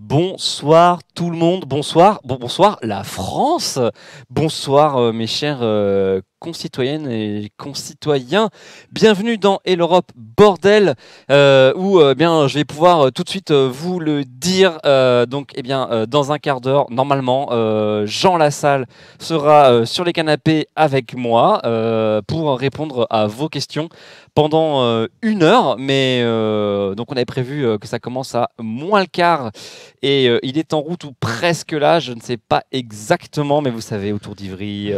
Bonsoir tout le monde, bonsoir la France, bonsoir mes chers concitoyennes et concitoyens. Bienvenue dans Et l'Europe bordel, où bien je vais pouvoir tout de suite vous le dire. Dans un quart d'heure, normalement, Jean Lassalle sera sur les canapés avec moi pour répondre à vos questions pendant 1 heure. Mais donc on avait prévu que ça commence à moins le quart. Et il est en route ou presque là, je ne sais pas exactement, mais vous savez, autour d'Ivry,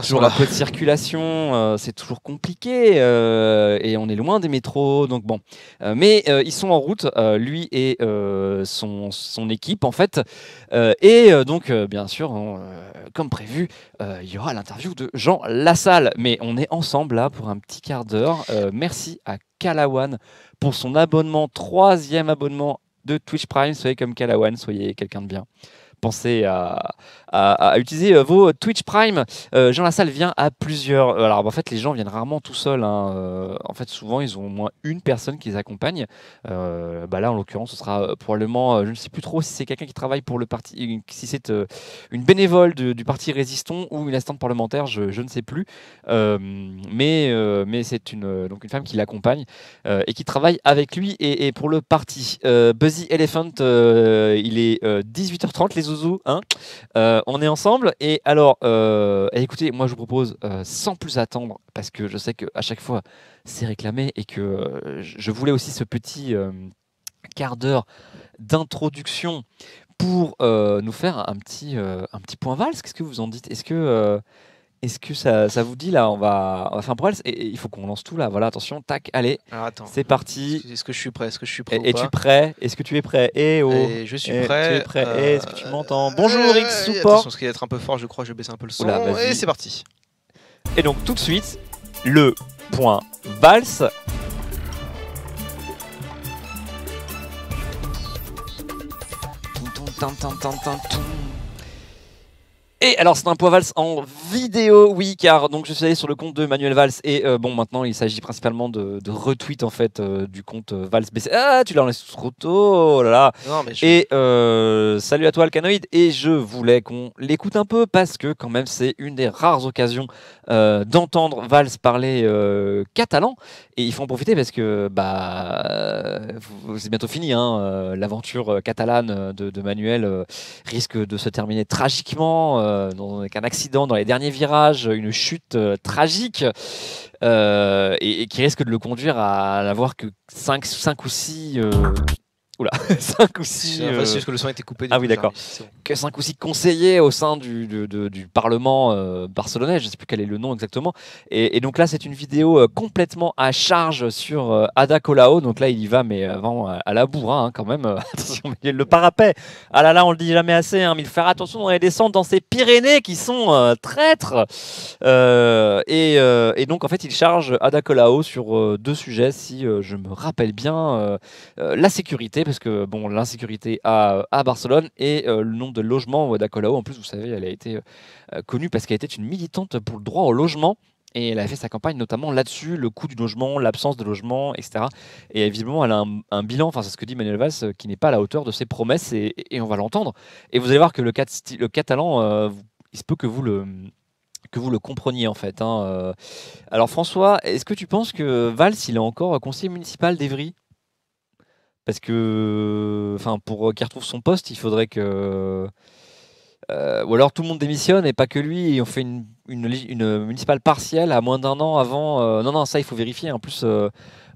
toujours un peu de circulation, c'est toujours compliqué et on est loin des métros, donc bon. Mais ils sont en route, lui et son équipe en fait. Bien sûr, comme prévu, il y aura l'interview de Jean Lassalle. Mais on est ensemble là pour un petit quart d'heure. Merci à Calawan pour son abonnement, 3e abonnement de Twitch Prime. Soyez comme Calawan, soyez quelqu'un de bien. Pensez à utiliser vos Twitch Prime. Jean Lassalle vient à plusieurs. Alors en fait, les gens viennent rarement tout seuls. En fait, souvent, ils ont au moins une personne qui les accompagne. Là, en l'occurrence, ce sera probablement, je ne sais plus trop si c'est quelqu'un qui travaille pour le parti, si c'est une bénévole du parti Résistons ou une assistante parlementaire, je ne sais plus. Mais c'est donc une femme qui l'accompagne et qui travaille avec lui et pour le parti. Buzzy Elephant, il est 18h30, les zouzous, hein. On est ensemble et alors, écoutez, moi je vous propose sans plus attendre, parce que je sais qu'à chaque fois c'est réclamé et que je voulais aussi ce petit quart d'heure d'introduction pour nous faire un petit point valse. Qu'est-ce que vous en dites? Est-ce que ça vous dit là, on va faire un point et il faut qu'on lance tout là. Voilà, attention, tac, allez, alors, attends, c'est parti. Est-ce que je suis prêt? Est-ce que je suis prêt? Es-tu prêt? Est-ce que tu es prêt? Je suis prêt. Tu es prêt? Est-ce que tu m'entends? Bonjour X Support. Attention, ce qui va être un peu fort, je crois, je vais baisser un peu le son. Oula, et c'est parti. Et donc tout de suite, le point valse. Et alors c'est un point Valls en vidéo, oui, car donc je suis allé sur le compte de Manuel Valls et maintenant il s'agit principalement de retweet en fait du compte Valls BC. Ah, tu l'as laissé trop tôt, oh là là. Non, mais Et salut à toi Alcanoïde, et je voulais qu'on l'écoute un peu parce que quand même c'est une des rares occasions d'entendre Valls parler catalan, et il faut en profiter parce que c'est bientôt fini, hein, l'aventure catalane de Manuel risque de se terminer tragiquement avec un accident dans les derniers virages, une chute tragique et qui risque de le conduire à n'avoir que 5 ou 6 oula, 5 ou 6. C'est juste que le son a été coupé. Ah oui, d'accord. Bon. Que 5 ou 6 conseillers au sein du Parlement barcelonais, je ne sais plus quel est le nom exactement. Et donc là, c'est une vidéo complètement à charge sur Ada Colau. Donc là, il y va, mais avant à la bourre, hein, quand même. Attention, mais le parapet. Ah là là, on le dit jamais assez, hein, mais il faut faire attention dans les descentes dans ces Pyrénées qui sont traîtres. Et donc, en fait, il charge Ada Colau sur 2 sujets, si je me rappelle bien. La sécurité, parce que bon, l'insécurité à Barcelone, et le nombre de logements d'Ada Colau. En plus, vous savez, elle a été connue parce qu'elle était une militante pour le droit au logement. Et elle a fait sa campagne notamment là-dessus, le coût du logement, l'absence de logement, etc. Et visiblement, elle a un bilan, enfin c'est ce que dit Manuel Valls, qui n'est pas à la hauteur de ses promesses, et on va l'entendre. Et vous allez voir que le catalan, il se peut que vous le compreniez en fait, hein. Alors François, est-ce que tu penses que Valls, il est encore conseiller municipal d'Evry? Parce que, pour qu'il retrouve son poste, il faudrait que... ou alors tout le monde démissionne et pas que lui, et on fait une municipale partielle à moins d'1 an avant... non, ça il faut vérifier. En plus,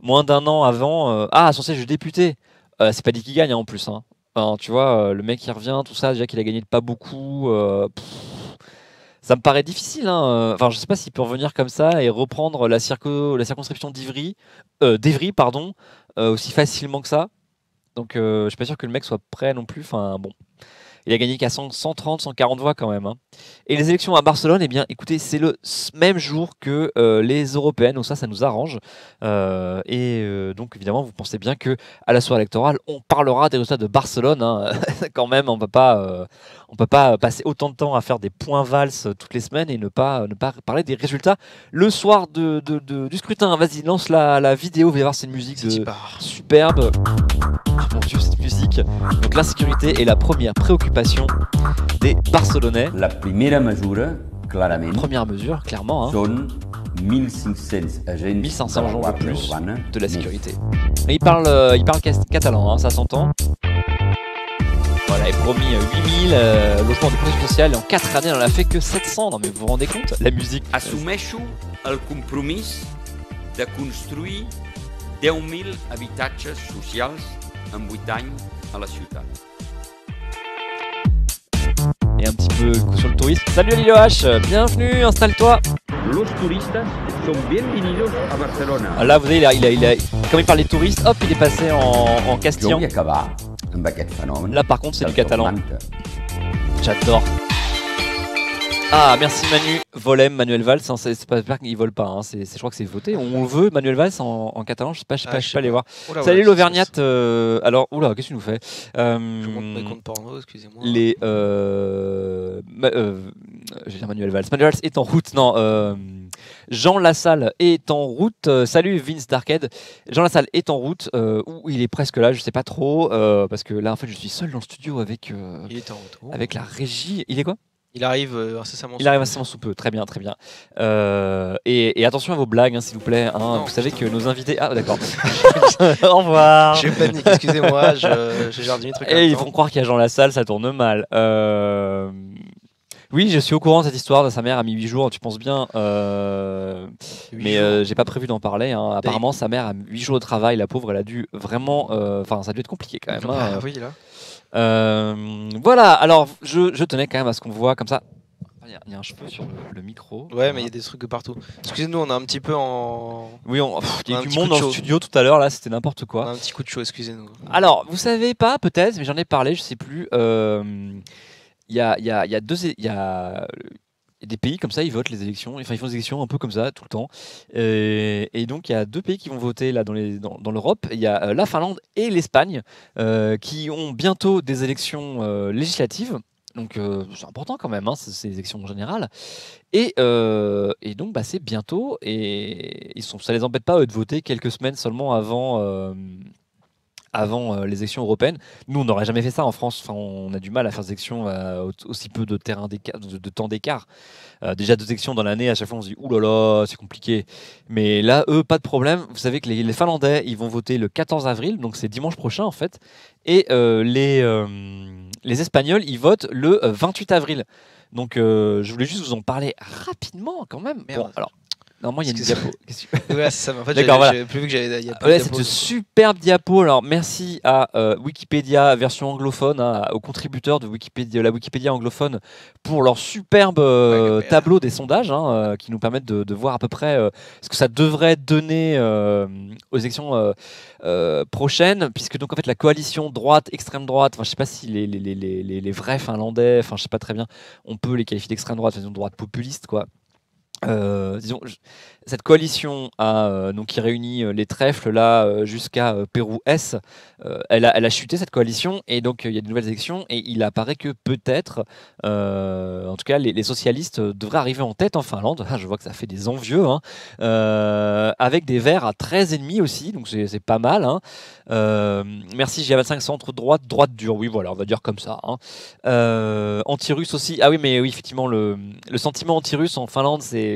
moins d'1 an avant... son siège de député, c'est pas dit qu'il gagne, hein, en plus, hein. Enfin, tu vois, le mec il revient, tout ça, déjà qu'il a gagné pas beaucoup... ça me paraît difficile, hein. Enfin, je sais pas s'il peut revenir comme ça et reprendre la circonscription d'Evry, pardon, aussi facilement que ça. Donc je suis pas sûr que le mec soit prêt non plus. Enfin bon, Il a gagné qu'à 130, 140 voix quand même. Hein. Et les élections à Barcelone, eh bien, écoutez, c'est le même jour que les européennes, donc ça nous arrange. Donc, évidemment, vous pensez bien que à la soirée électorale, on parlera des résultats de Barcelone. Hein. Quand même, on peut pas passer autant de temps à faire des points valses toutes les semaines et ne pas parler des résultats le soir du scrutin. Vas-y, lance la vidéo, vous allez voir, c'est une musique superbe. Oh mon Dieu, cette musique. Donc l'insécurité est la première préoccupation des Barcelonais. La primera mesura, clarament, première mesure, clairement, hein. Són 1500 agents de plus de la sécurité. Et il parle catalan, hein, ça s'entend. Voilà, il a promis 8000 logements de protection sociale et en 4 années, on en a fait que 700. Non mais vous vous rendez compte? La musique. Assumeixo el compromís de construir 10.000 habitatges socials en 8 anys a la ciutat. Et un petit peu sur le tourisme. Salut Lilo H, bienvenue, installe-toi. Los turistas son bienvenidos a Barcelona. Là, vous voyez, comme il parle des touristes, hop, il est passé en castillan. Jo vull acabar amb aquest fenomen. Là, par contre, c'est du catalan. Manta. J'adore. Ah, merci Manu. Volem, Manuel Valls. Hein, c'est pas qu'il vole pas. Hein, je crois que c'est voté. On le veut, Manuel Valls en catalan. Je sais pas aller voir. Oula, Salut ouais, l'Auvergnate. Alors, oula, qu'est-ce que tu nous fais Je monte mes comptes porno, excusez-moi. Je vais dire Manuel Valls. Manuel Valls est en route. Non, Jean Lassalle est en route. Salut Vince Darkhead. Jean Lassalle est en route. Ou il est presque là, je sais pas trop. Parce que là, en fait, je suis seul dans le studio avec, Il est en retour. avec la régie. Il est quoi? Il arrive incessamment. Il arrive incessamment sous peu. Très bien, très bien. Et attention à vos blagues, hein, s'il vous plaît. Hein. Non, vous savez que nos invités. Ah, d'accord. Au revoir. J'ai panique, excusez-moi, j'ai jardinier truc. Et ils vont croire qu'il y a Jean Lassalle, ça tourne mal. Oui, je suis au courant de cette histoire de sa mère a mis 8 jours, tu penses bien. Mais j'ai pas prévu d'en parler. Hein. Apparemment, sa mère a 8 jours de travail. La pauvre, elle a dû vraiment. Enfin, ça a dû être compliqué quand même. Hein. Oui, là. Voilà, alors je tenais quand même à ce qu'on voit comme ça. Il y a un cheveu sur le micro. Ouais, mais il y a des trucs partout. Excusez-nous, on a un petit peu en. Oui, il y a eu du monde dans le studio tout à l'heure, là, c'était n'importe On quoi. a un petit coup de chaud, excusez-nous. Alors, vous savez pas, peut-être, mais j'en ai parlé, je sais plus. Il y a des pays comme ça, ils votent les élections, enfin ils font des élections un peu comme ça tout le temps. Et donc il y a 2 pays qui vont voter là dans l'Europe. Il y a la Finlande et l'Espagne qui ont bientôt des élections législatives. Donc c'est important quand même, hein, ces élections générales. Et donc c'est bientôt et ça les embête pas eux, de voter quelques semaines seulement avant les élections européennes. Nous, on n'aurait jamais fait ça en France. Enfin, on a du mal à faire des élections aussi peu de temps d'écart. Déjà 2 élections dans l'année, à chaque fois on se dit « Ouh là là, c'est compliqué ». Mais là, eux, pas de problème. Vous savez que les Finlandais, ils vont voter le 14 avril, donc c'est dimanche prochain en fait. Et les Espagnols, ils votent le 28 avril. Donc je voulais juste vous en parler rapidement quand même. Merde. Bon, alors, normalement, il y a une diapo. Ouais, c'est ça. En fait, D'accord, voilà. j'avais plus vu qu'il y a pas Ouais, de c'est diapo. une superbe diapo. Alors, merci à Wikipédia version anglophone, hein, aux contributeurs de Wikipédia, la Wikipédia anglophone, pour leur superbe tableau des sondages, hein, qui nous permettent de voir à peu près ce que ça devrait donner aux élections prochaines, puisque donc en fait la coalition droite, extrême droite, enfin je sais pas si les vrais Finlandais, enfin je sais pas très bien, on peut les qualifier d'extrême droite, disons droite populiste quoi. Disons, cette coalition donc qui réunit les trèfles là jusqu'à Pérou-S, elle a chuté cette coalition et donc il y a de nouvelles élections et il apparaît que peut-être, en tout cas les socialistes devraient arriver en tête en Finlande. Ah, je vois que ça fait des envieux, hein, avec des Verts à 13,5 aussi, donc c'est pas mal. Hein. Merci GA25 centre droite dure, oui voilà on va dire comme ça. Hein. Anti-russe aussi, ah oui mais oui effectivement le sentiment anti-russe en Finlande c'est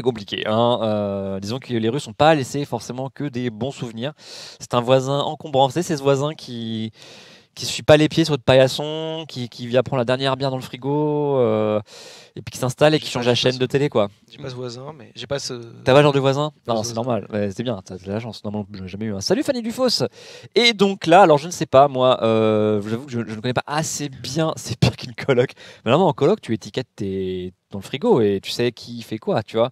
compliqué. Hein. Disons que les Russes n'ont pas laissé forcément que des bons souvenirs. C'est un voisin encombrant. Vous savez, c'est ce voisin qui ne suit pas les pieds sur votre paillasson, qui vient prendre la dernière bière dans le frigo, et puis qui s'installe et qui change la chaîne de télé, quoi. J'ai pas ce voisin, mais j'ai pas ce. T'as pas le genre de voisin? Pas Non, ce c'est voisin. normal. Ouais, c'est bien, t'as de la chance. Normalement, je n'ai jamais eu un. Salut Fanny Dufos. Et donc là, alors je ne sais pas, moi, j'avoue que je ne connais pas assez bien. C'est pire qu'une coloc. Mais normalement, en coloc, tu étiquettes dans le frigo et tu sais qui fait quoi, tu vois.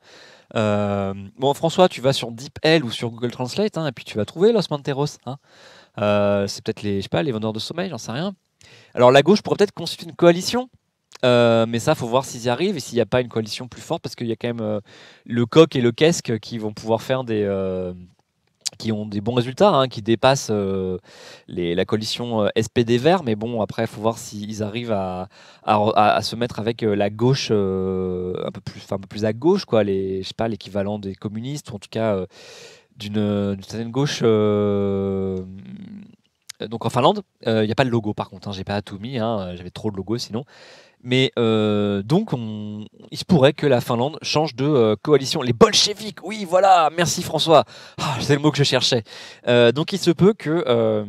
Bon, François, tu vas sur DeepL ou sur Google Translate, hein, et puis tu vas trouver Los Manteros. Hein. C'est peut-être les vendeurs de sommeil, j'en sais rien. Alors la gauche pourrait peut-être constituer une coalition, mais ça, faut voir s'ils y arrivent et s'il n'y a pas une coalition plus forte, parce qu'il y a quand même le Coq et le Kesque qui vont pouvoir faire qui ont des bons résultats, hein, qui dépassent la coalition SPD Verts, mais bon, après, il faut voir s'ils arrivent à se mettre avec la gauche un peu plus à gauche, quoi, je sais pas, l'équivalent des communistes, ou en tout cas d'une certaine gauche. Donc en Finlande, il n'y a pas de logo par contre, hein, j'ai pas tout mis, hein, j'avais trop de logos sinon. Mais donc, il se pourrait que la Finlande change de coalition. Les bolcheviks, oui, voilà, merci François. Ah, c'est le mot que je cherchais. Donc, il se peut que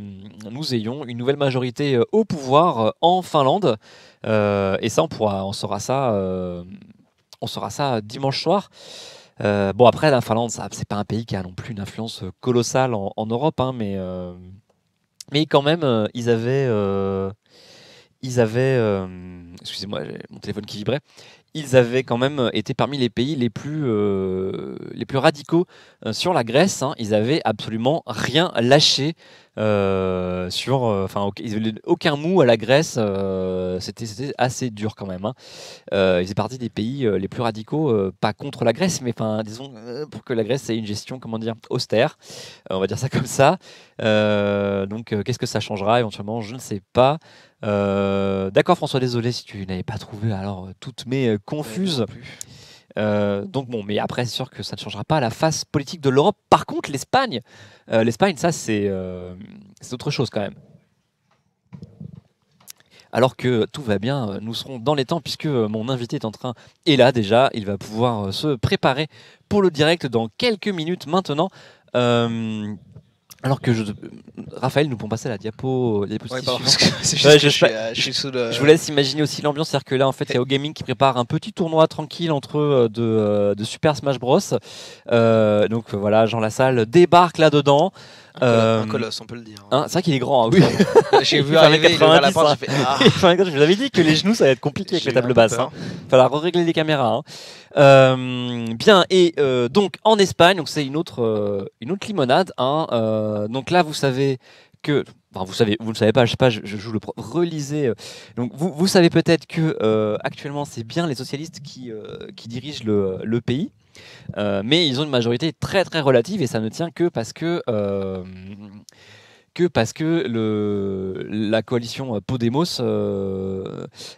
nous ayons une nouvelle majorité au pouvoir en Finlande. Et ça, on saura ça dimanche soir. Bon, après, la Finlande, c'est pas un pays qui a non plus une influence colossale en Europe, hein, mais quand même, excusez-moi, j'ai mon téléphone qui vibrait. Ils avaient quand même été parmi les pays les plus radicaux sur la Grèce, hein. Ils avaient absolument rien lâché ils avaient aucun mou à la Grèce. C'était assez dur quand même, hein. Ils faisaient partie des pays les plus radicaux, pas contre la Grèce, mais disons pour que la Grèce ait une gestion, comment dire, austère. On va dire ça comme ça. Donc, qu'est-ce que ça changera éventuellement? Je ne sais pas. D'accord François, désolé si tu n'avais pas trouvé alors toutes mes confuses. Donc bon, mais après c'est sûr que ça ne changera pas la face politique de l'Europe. Par contre, l'Espagne, ça c'est autre chose quand même. Alors que tout va bien, nous serons dans les temps puisque mon invité est là déjà, il va pouvoir se préparer pour le direct dans quelques minutes maintenant. Alors que Raphaël, nous pouvons passer à la diapositive suivante. Je vous laisse imaginer aussi l'ambiance, c'est-à-dire que là, en fait, il y a OGaming qui prépare un petit tournoi tranquille entre de Super Smash Bros. Donc voilà, Jean Lassalle débarque là-dedans. Un colosse, on peut le dire. Hein, c'est vrai qu'il est grand, hein, oui. J'ai vu arriver, il a la porte, j'ai fait ah. Je vous avais dit que les genoux, ça va être compliqué avec les tables basses. Il va falloir régler les caméras. Hein. Bien, et donc en Espagne, donc c'est une autre limonade. Hein. Donc là, vous savez que... Enfin, vous ne savez pas, je sais pas, je joue le relisez. Donc vous savez peut-être que actuellement, c'est bien les socialistes qui dirigent le pays. Mais ils ont une majorité très très relative et ça ne tient que parce que la coalition Podemos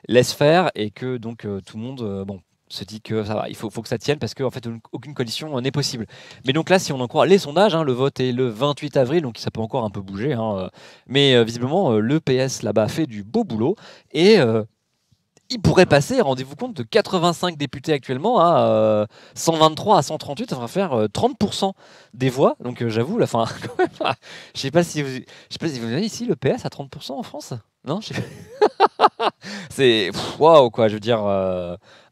laisse faire et que donc tout le monde se dit que ça va, il faut que ça tienne parce qu'en fait aucune coalition n'est possible. Mais donc là, si on en croit les sondages, hein, le vote est le 28 avril, donc ça peut encore un peu bouger, hein, mais visiblement le PS là-bas fait du beau boulot et il pourrait passer, rendez-vous compte, de 85 députés actuellement à 123 à 138, ça va faire 30% des voix. Donc j'avoue, la fin, je sais pas si vous avez ici le PS à 30% en France. Non, je sais pas. C'est waouh quoi, je veux dire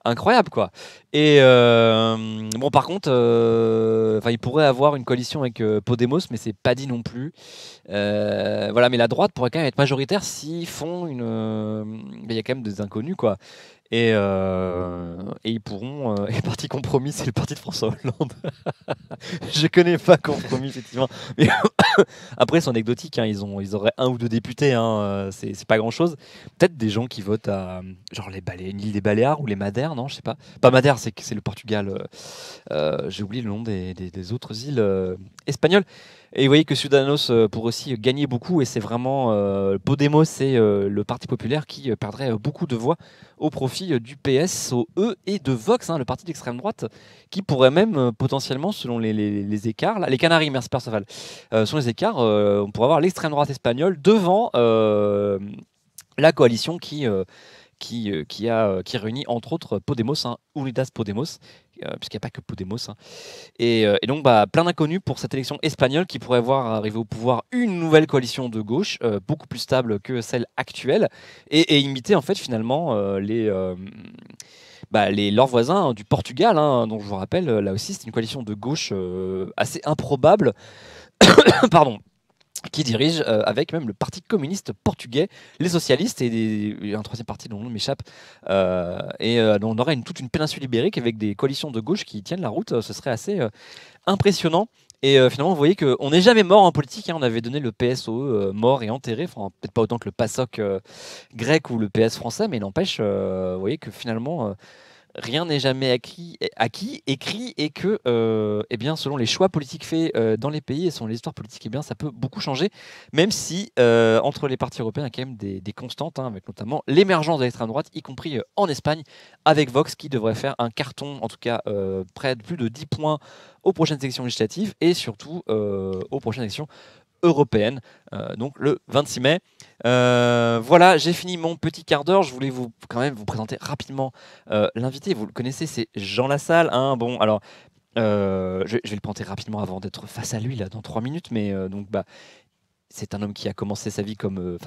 incroyable quoi. Et bon par contre, il pourrait avoir une coalition avec Podemos, mais c'est pas dit non plus. Voilà, mais la droite pourrait quand même être majoritaire s'ils font il y a quand même des inconnus quoi. Et ils pourront. Et le parti compromis, c'est le parti de François Hollande. Je connais pas compromis effectivement. Mais après, c'est anecdotique. Hein, ils auraient un ou deux députés. Hein, c'est pas grand chose. Peut-être des gens qui votent à genre l'île des Baléares ou les Madères, non, je sais pas. Pas Madère, c'est le Portugal. J'ai oublié le nom des autres îles espagnoles. Et vous voyez que Ciudadanos pourrait aussi gagner beaucoup, et c'est vraiment Podemos et le Parti populaire qui perdrait beaucoup de voix au profit du PS, au E et de Vox, hein, le parti d'extrême droite, qui pourrait même potentiellement, selon les écarts, là, les Canaries, merci Perceval, selon les écarts, on pourrait avoir l'extrême droite espagnole devant la coalition qui réunit entre autres Podemos, hein, Unidas Podemos, puisqu'il n'y a pas que Podemos. Hein. Et donc, plein d'inconnus pour cette élection espagnole qui pourrait voir arriver au pouvoir une nouvelle coalition de gauche, beaucoup plus stable que celle actuelle, et imiter en fait finalement leurs voisins du Portugal, hein, dont je vous rappelle, là aussi c'est une coalition de gauche assez improbable. Pardon. Qui dirige avec même le Parti communiste portugais, les socialistes et un troisième parti dont le nom m'échappe. On aurait toute une péninsule ibérique avec des coalitions de gauche qui tiennent la route. Ce serait assez impressionnant. Et finalement, vous voyez qu'on n'est jamais mort en politique. On avait donné le PSOE mort et enterré. Enfin, peut-être pas autant que le PASOK grec ou le PS français, mais il n'empêche, vous voyez que finalement, rien n'est jamais écrit, et que, eh bien, selon les choix politiques faits dans les pays et selon les histoires politiques, eh bien, ça peut beaucoup changer, même si entre les partis européens, il y a quand même des constantes, hein, avec notamment l'émergence de l'extrême droite, y compris en Espagne, avec Vox qui devrait faire un carton, en tout cas près de plus de 10 points aux prochaines élections législatives et surtout aux prochaines élections européennes, donc le 26 mai. Voilà, j'ai fini mon petit quart d'heure. Je voulais quand même vous présenter rapidement l'invité. Vous le connaissez, c'est Jean Lassalle. Hein. Bon, alors, je vais le présenter rapidement avant d'être face à lui là dans 3 minutes. Mais donc, c'est un homme qui a commencé sa vie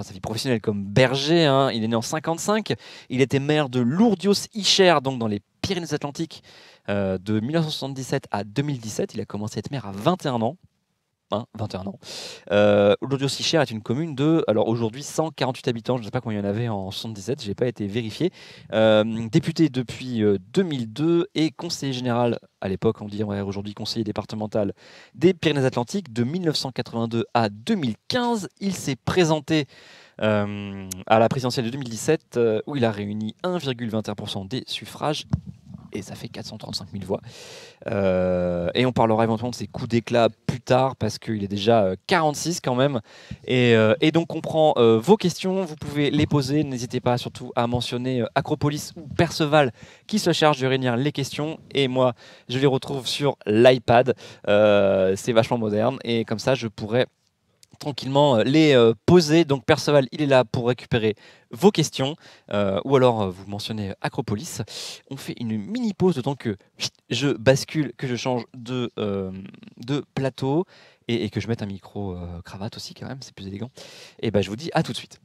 sa vie professionnelle comme berger. Hein. Il est né en 55. Il était maire de Lourdios-Icher, donc dans les Pyrénées-Atlantiques, de 1977 à 2017. Il a commencé à être maire à 21 ans. 21 ans. Lourdios-Icher est une commune de, alors aujourd'hui, 148 habitants. Je ne sais pas combien il y en avait en 77, je n'ai pas été vérifié. Député depuis 2002 et conseiller général, à l'époque, on dit aujourd'hui conseiller départemental des Pyrénées-Atlantiques, de 1982 à 2015. Il s'est présenté à la présidentielle de 2017, où il a réuni 1,21% des suffrages. Et ça fait 435 000 voix. Et on parlera éventuellement de ses coups d'éclat plus tard, parce qu'il est déjà 46 quand même. Et donc on prend vos questions, vous pouvez les poser. N'hésitez pas surtout à mentionner Acropolis ou Perceval qui se charge de réunir les questions. Et moi, je les retrouve sur l'iPad. C'est vachement moderne. Et comme ça, je pourrais tranquillement les poser. Donc Perceval, il est là pour récupérer vos questions, ou alors vous mentionnez Acropolis. On fait une mini pause de temps que je bascule, que je change de plateau, et que je mette un micro cravate aussi quand même, c'est plus élégant. Et je vous dis à tout de suite.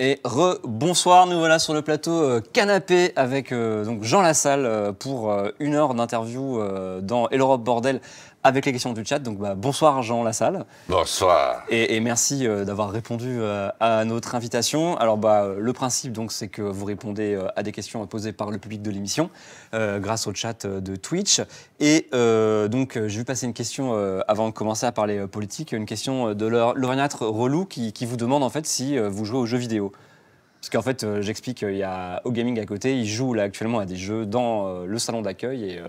Et bonsoir, nous voilà sur le plateau canapé avec donc Jean Lassalle pour 1 heure d'interview dans L'Europe Bordel avec les questions du chat. Donc bonsoir Jean Lassalle. Bonsoir. Et merci d'avoir répondu à notre invitation. Alors le principe donc c'est que vous répondez à des questions posées par le public de l'émission grâce au chat de Twitch. Et donc je vais passer une question avant de commencer à parler politique, une question de l'orignâtre relou qui vous demande en fait si vous jouez aux jeux vidéo. Parce qu'en fait j'explique, il y a OGaming à côté, il joue là actuellement à des jeux dans le salon d'accueil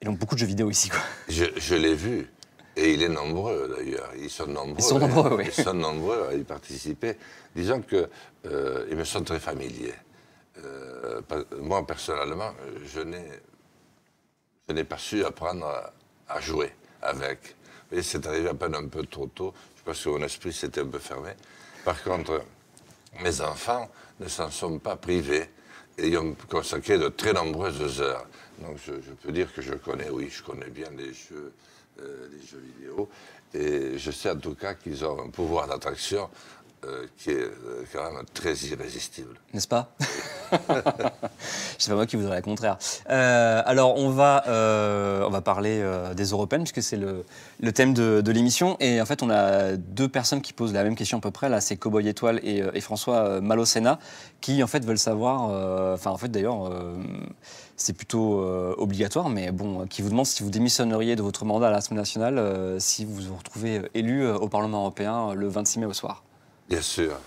et donc beaucoup de jeux vidéo ici, quoi. Je l'ai vu, et il est nombreux d'ailleurs. Ils sont nombreux. Ils sont nombreux, oui. Ils sont nombreux à y participer. Disons qu'ils me sont très familiers. Moi, personnellement, je n'ai pas su apprendre à jouer avec. Et c'est arrivé à peine un peu trop tôt. Je pense que mon esprit s'était un peu fermé. Par contre, mes enfants ne s'en sont pas privés et ils ont consacré de très nombreuses heures. Donc je peux dire que je connais bien les jeux vidéo. Et je sais en tout cas qu'ils ont un pouvoir d'attraction qui est quand même très irrésistible. N'est-ce pas? C'est pas moi qui vous dirais le contraire. Alors on va parler des européennes puisque c'est le thème de l'émission. Et en fait on a 2 personnes qui posent la même question à peu près. Là c'est Cowboy Étoile et François Malocena qui en fait veulent savoir. En fait d'ailleurs c'est plutôt obligatoire, mais bon, qui vous demande si vous démissionneriez de votre mandat à l'Assemblée nationale si vous vous retrouvez élu au Parlement européen le 26 mai au soir. Bien sûr.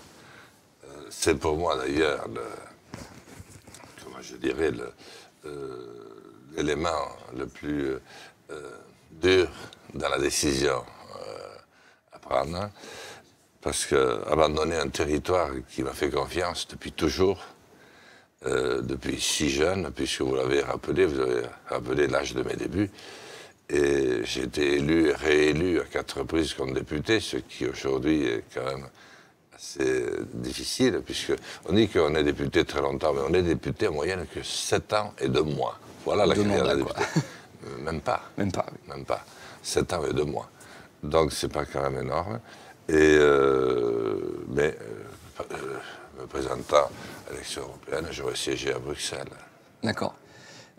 C'est pour moi d'ailleurs, l'élément le plus dur dans la décision à prendre. Parce qu'abandonner un territoire qui m'a fait confiance depuis toujours, depuis si jeune, puisque vous avez rappelé l'âge de mes débuts, et j'ai été élu et réélu à 4 reprises comme député, ce qui aujourd'hui est quand même assez difficile, puisqu'on dit qu'on est député très longtemps, mais on est député en moyenne que 7 ans et 2 mois. Voilà la carrière de député. Même pas. Même pas. Oui. Même pas. 7 ans et 2 mois. Donc c'est pas quand même énorme. Et me présentant à l'élection européenne, j'aurais siégé à Bruxelles. D'accord.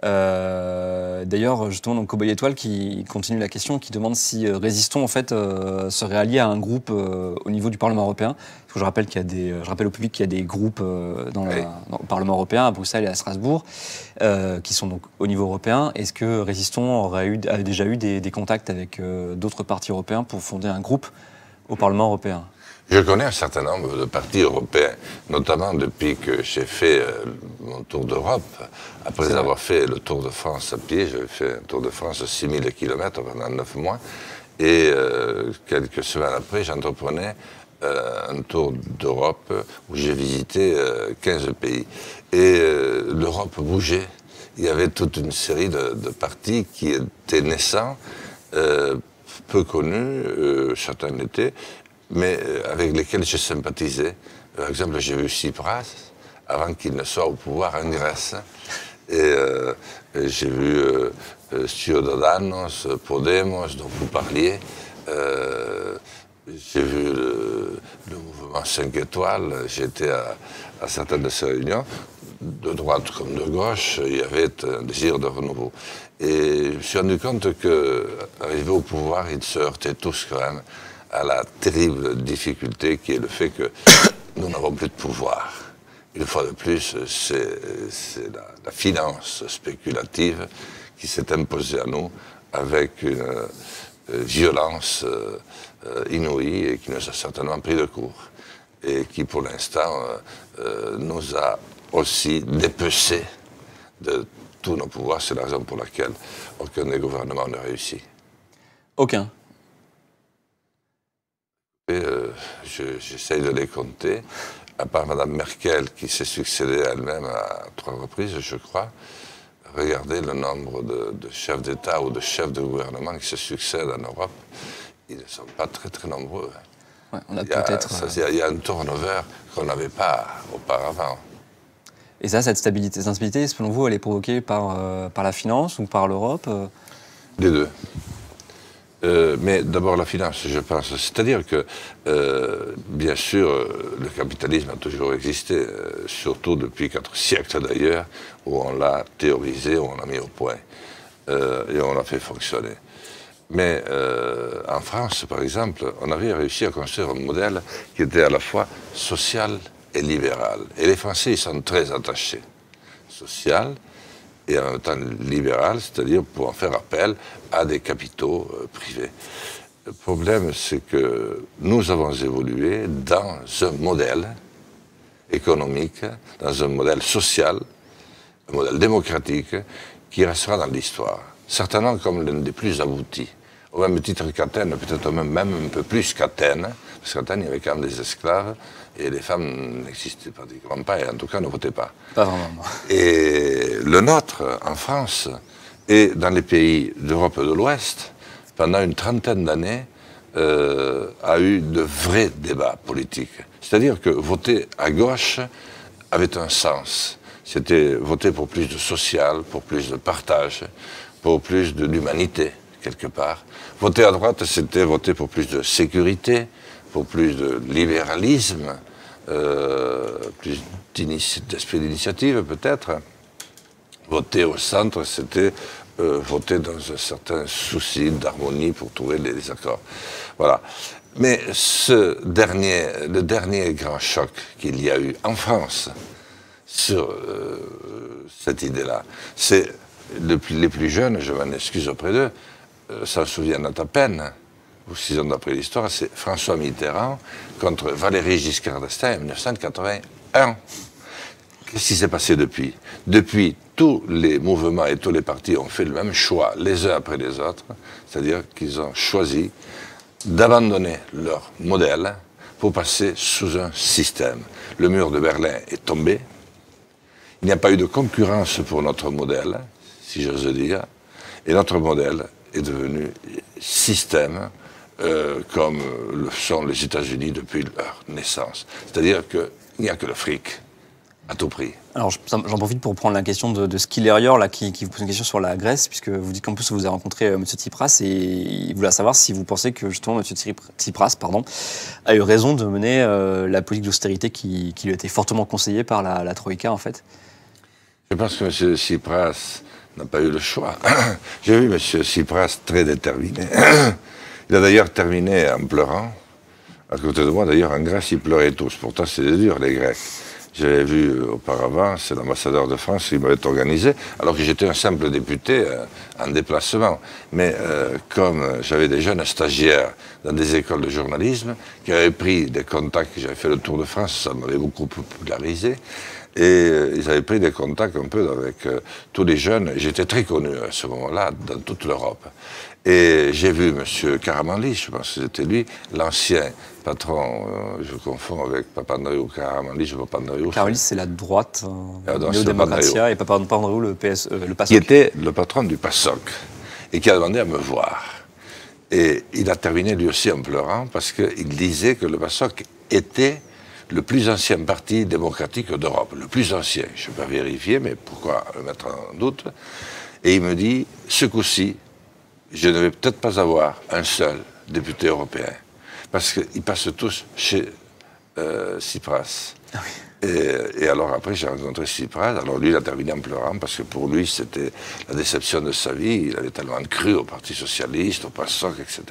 D'ailleurs, justement, donc Cowboy Étoile qui continue la question, qui demande si Résistons en fait serait allié à un groupe au niveau du Parlement européen. Parce que je rappelle au public qu'il y a des groupes dans le Parlement européen, à Bruxelles et à Strasbourg, qui sont donc au niveau européen. Est-ce que Résistons a déjà eu des contacts avec d'autres partis européens pour fonder un groupe au Parlement européen? Je connais un certain nombre de partis européens, notamment depuis que j'ai fait mon tour d'Europe. Après avoir fait le Tour de France à pied, j'ai fait un Tour de France de 6000 km pendant 9 mois. Et quelques semaines après, j'entreprenais un tour d'Europe où j'ai visité 15 pays. Et l'Europe bougeait. Il y avait toute une série de partis qui étaient naissants, peu connus, certains l'étaient, mais avec lesquels j'ai sympathisé. Par exemple, j'ai vu Tsipras, avant qu'il ne soit au pouvoir en Grèce. Et j'ai vu Ciudadanos, Podemos, dont vous parliez. J'ai vu le mouvement 5 étoiles. J'étais à certaines de ces réunions. De droite comme de gauche, il y avait un désir de renouveau. Et je me suis rendu compte qu'arrivés au pouvoir, ils se heurtaient tous quand même à la terrible difficulté qui est le fait que nous n'avons plus de pouvoir. Une fois de plus, c'est la finance spéculative qui s'est imposée à nous avec une violence inouïe et qui nous a certainement pris de court et qui, pour l'instant, nous a aussi dépecé de tous nos pouvoirs. C'est la raison pour laquelle aucun des gouvernements ne réussit. Aucun. J'essaye de les compter, à part Mme Merkel qui s'est succédée elle-même à 3 reprises, je crois. Regardez le nombre de chefs d'État ou de chefs de gouvernement qui se succèdent en Europe. Ils ne sont pas très très nombreux. Ouais, on a peut-être. Il y a un turnover qu'on n'avait pas auparavant. Et ça, cette instabilité, selon vous, elle est provoquée par la finance ou par l'Europe Les deux. Mais d'abord la finance, je pense. C'est-à-dire que, bien sûr, le capitalisme a toujours existé, surtout depuis 4 siècles d'ailleurs, où on l'a théorisé, où on l'a mis au point, et on l'a fait fonctionner. Mais en France, par exemple, on avait réussi à construire un modèle qui était à la fois social et libéral. Et les Français, ils sont très attachés. Social et en même temps libéral, c'est-à-dire pour en faire appel à des capitaux privés. Le problème, c'est que nous avons évolué dans un modèle économique, dans un modèle social, un modèle démocratique, qui restera dans l'histoire. Certainement comme l'un des plus aboutis. Au même titre qu'Athènes, peut-être même un peu plus qu'Athènes, parce qu'Athènes, il y avait quand même des esclaves, et les femmes n'existaient pratiquement pas, et en tout cas ne votaient pas. Pas vraiment. Et le nôtre, en France, et dans les pays d'Europe de l'Ouest, pendant une trentaine d'années, a eu de vrais débats politiques. C'est-à-dire que voter à gauche avait un sens. C'était voter pour plus de social, pour plus de partage, pour plus d'humanité, quelque part. Voter à droite, c'était voter pour plus de sécurité, pour plus de libéralisme, plus d'esprit d'initiative peut-être. Voter au centre, c'était voter dans un certain souci d'harmonie pour trouver des accords. Voilà. Mais le dernier grand choc qu'il y a eu en France sur cette idée-là, c'est les plus jeunes, je m'en excuse auprès d'eux, s'en souviennent à peine, ou 6 ans d'après l'histoire, c'est François Mitterrand contre Valéry Giscard d'Estaing en 1981. Qu'est-ce qui s'est passé depuis? Depuis, tous les mouvements et tous les partis ont fait le même choix, les uns après les autres, c'est-à-dire qu'ils ont choisi d'abandonner leur modèle pour passer sous un système. Le mur de Berlin est tombé, il n'y a pas eu de concurrence pour notre modèle, si j'ose dire, et notre modèle est devenu système, comme le sont les États-Unis depuis leur naissance. C'est-à-dire qu'il n'y a que le fric, à tout prix. Alors j'en profite pour prendre la question de Skillerio, là, qui vous pose une question sur la Grèce, puisque vous dites qu'en plus vous avez rencontré M. Tsipras, et il voulait savoir si vous pensez que justement M. Tsipras a eu raison de mener la politique d'austérité qui lui a été fortement conseillée par la Troïka, en fait. Je pense que M. Tsipras n'a pas eu le choix. J'ai vu M. Tsipras très déterminé. Il a d'ailleurs terminé en pleurant. À côté de moi, d'ailleurs, en Grèce, ils pleuraient tous. Pourtant, c'est dur, les Grecs. J'avais vu auparavant, c'est l'ambassadeur de France qui m'avait organisé, alors que j'étais un simple député en déplacement. Mais comme j'avais des jeunes stagiaires dans des écoles de journalisme, qui avaient pris des contacts, j'avais fait le tour de France, ça m'avait beaucoup popularisé, et ils avaient pris des contacts un peu avec tous les jeunes. J'étais très connu à ce moment-là dans toute l'Europe. Et j'ai vu M. Karamanlis, je pense que c'était lui, l'ancien patron, je confonds avec Papandreou, Karamanlis, je Papandreou. Karamanlis, c'est la droite, Néo-Démocratia, et Papandreou, le PASOK. Qui était le patron du PASOK, et qui a demandé à me voir. Et il a terminé lui aussi en pleurant, parce qu'il disait que le PASOK était le plus ancien parti démocratique d'Europe, le plus ancien. Je ne peux pas vérifier, mais pourquoi le mettre en doute? Et il me dit, ce coup-ci, je ne vais peut-être pas avoir un seul député européen, parce qu'ils passent tous chez Tsipras. Ah oui. Et alors après, j'ai rencontré Tsipras. Alors lui, il a terminé en pleurant, parce que pour lui, c'était la déception de sa vie. Il avait tellement cru au Parti Socialiste, au PASOK, etc.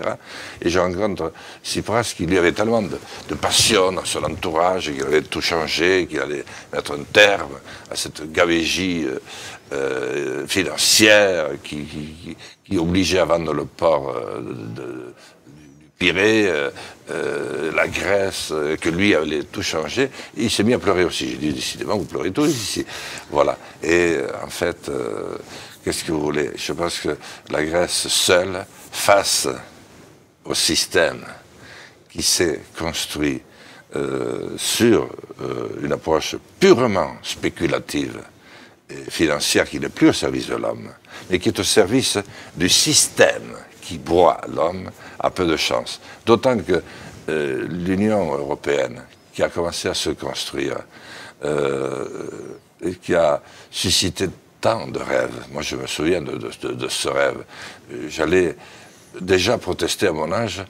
Et je rencontre Tsipras, qui lui avait tellement de passion dans son entourage, qu'il avait tout changé, qu'il allait mettre un terme à cette gavégie financière qui obligeait à vendre le port du Pirée, la Grèce, que lui allait tout changer. Et il s'est mis à pleurer aussi. J'ai dit, décidément, vous pleurez tous ici. Voilà. Et en fait, qu'est-ce que vous voulez? Je pense que la Grèce seule, face au système qui s'est construit sur une approche purement spéculative, financière, qui n'est plus au service de l'homme, mais qui est au service du système qui broie l'homme, a peu de chance. D'autant que l'Union européenne, qui a commencé à se construire, et qui a suscité tant de rêves, moi je me souviens de ce rêve, j'allais déjà protesté à mon âge,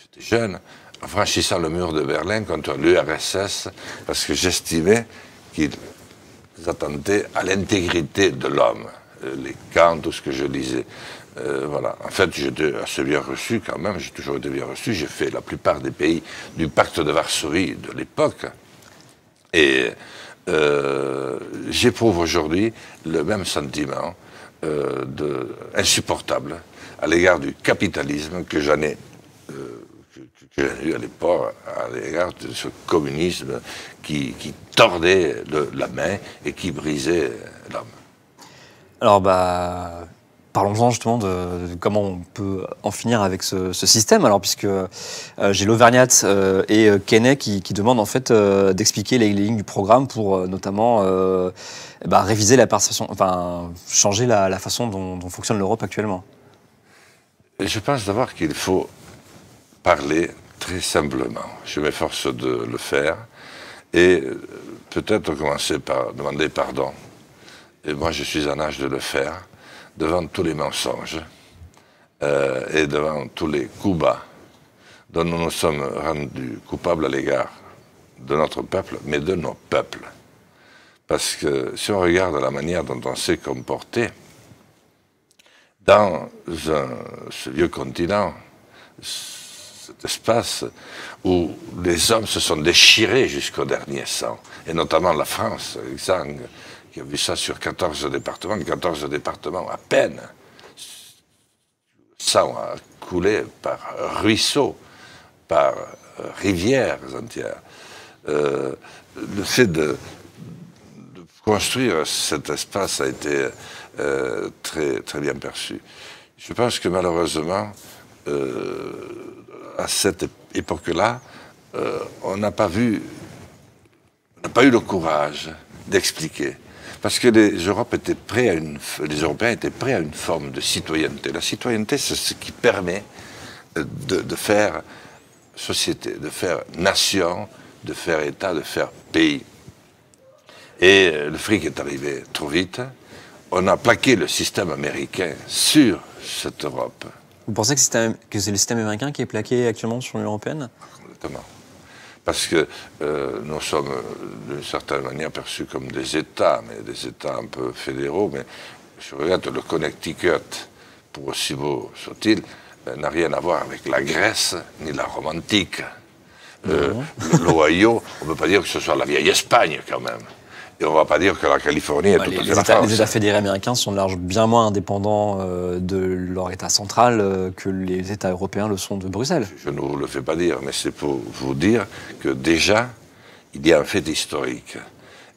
j'étais jeune, en franchissant le mur de Berlin contre l'URSS, parce que j'estimais qu'ils attentaient à l'intégrité de l'homme. Les Kant, tout ce que je lisais. Voilà. En fait, j'étais assez bien reçu quand même, j'ai toujours été bien reçu. J'ai fait la plupart des pays du pacte de Varsovie de l'époque. Et j'éprouve aujourd'hui le même sentiment insupportable à l'égard du capitalisme que j'en ai eu à l'époque, à l'égard de ce communisme qui tordait la main et qui brisait l'homme. Alors, parlons-en justement de comment on peut en finir avec ce système. Alors, puisque j'ai l'Auvergnat et Kenney qui demandent en fait d'expliquer les lignes du programme pour notamment réviser la perception, enfin changer la façon dont fonctionne l'Europe actuellement. Et je pense d'abord qu'il faut parler très simplement. Je m'efforce de le faire et peut-être commencer par demander pardon. Et moi, je suis en âge de le faire devant tous les mensonges et devant tous les coups bas dont nous nous sommes rendus coupables à l'égard de notre peuple, mais de nos peuples. Parce que si on regarde la manière dont on s'est comporté dans ce vieux continent, cet espace où les hommes se sont déchirés jusqu'au dernier sang, et notamment la France, Xang, qui a vu ça sur 14 départements à peine. Sang a coulé par ruisseaux, par rivières entières. Le fait de construire cet espace a été très, très bien perçu. Je pense que malheureusement, à cette époque-là, on n'a pas eu le courage d'expliquer. Parce que les Européens étaient prêts à une forme de citoyenneté. La citoyenneté, c'est ce qui permet de faire société, de faire nation, de faire État, de faire pays. Et le fric est arrivé trop vite. On a plaqué le système américain sur cette Europe. Vous pensez que c'est le système américain qui est plaqué actuellement sur l'Union européenne ? Complètement. Parce que nous sommes d'une certaine manière perçus comme des États, mais des États un peu fédéraux. Mais je regarde le Connecticut, pour aussi beau soit-il, n'a rien à voir avec la Grèce ni la Rome antique. L'Ohio, on ne peut pas dire que ce soit la vieille Espagne quand même. Et on ne va pas dire que la Californie est tout à fait la France. Les États fédérés américains sont bien moins indépendants de leur État central que les États européens le sont de Bruxelles. Je ne vous le fais pas dire, mais c'est pour vous dire que déjà, il y a un fait historique.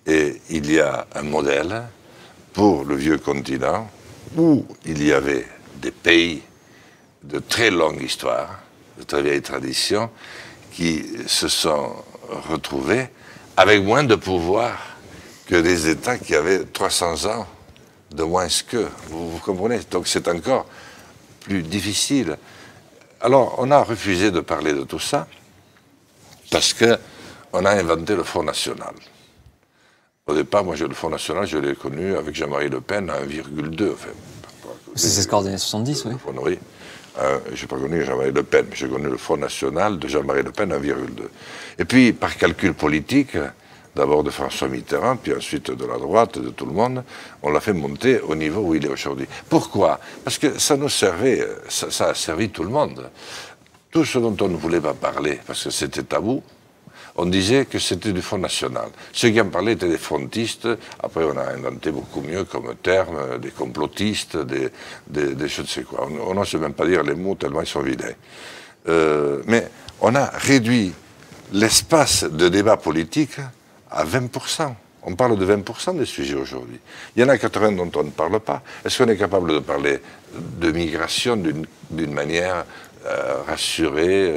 Et il y a un modèle pour le vieux continent où il y avait des pays de très longue histoire, de très vieille tradition, qui se sont retrouvés avec moins de pouvoir que des États qui avaient 300 ans de moins qu'eux. Vous comprenez? Donc c'est encore plus difficile. Alors on a refusé de parler de tout ça parce qu'on a inventé le Front National. Au départ, moi, le Front National, je l'ai connu avec Jean-Marie Le Pen à 1,2. Enfin, c'est ce score des années 70, oui. Oui. Je n'ai pas connu Jean-Marie Le Pen, mais j'ai connu le Front National de Jean-Marie Le Pen à 1,2. Et puis, par calcul politique, d'abord de François Mitterrand, puis ensuite de la droite, de tout le monde, on l'a fait monter au niveau où il est aujourd'hui. Pourquoi? Parce que ça nous servait, ça a servi tout le monde. Tout ce dont on ne voulait pas parler, parce que c'était tabou, on disait que c'était du Front National. Ceux qui en parlaient étaient des frontistes. Après, on a inventé beaucoup mieux comme terme, des complotistes, des je ne sais quoi. On n'ose même pas dire les mots tellement ils sont vilains. Mais on a réduit l'espace de débat politique à 20%. On parle de 20% des sujets aujourd'hui. Il y en a 80 dont on ne parle pas. Est-ce qu'on est capable de parler de migration d'une manière rassurée,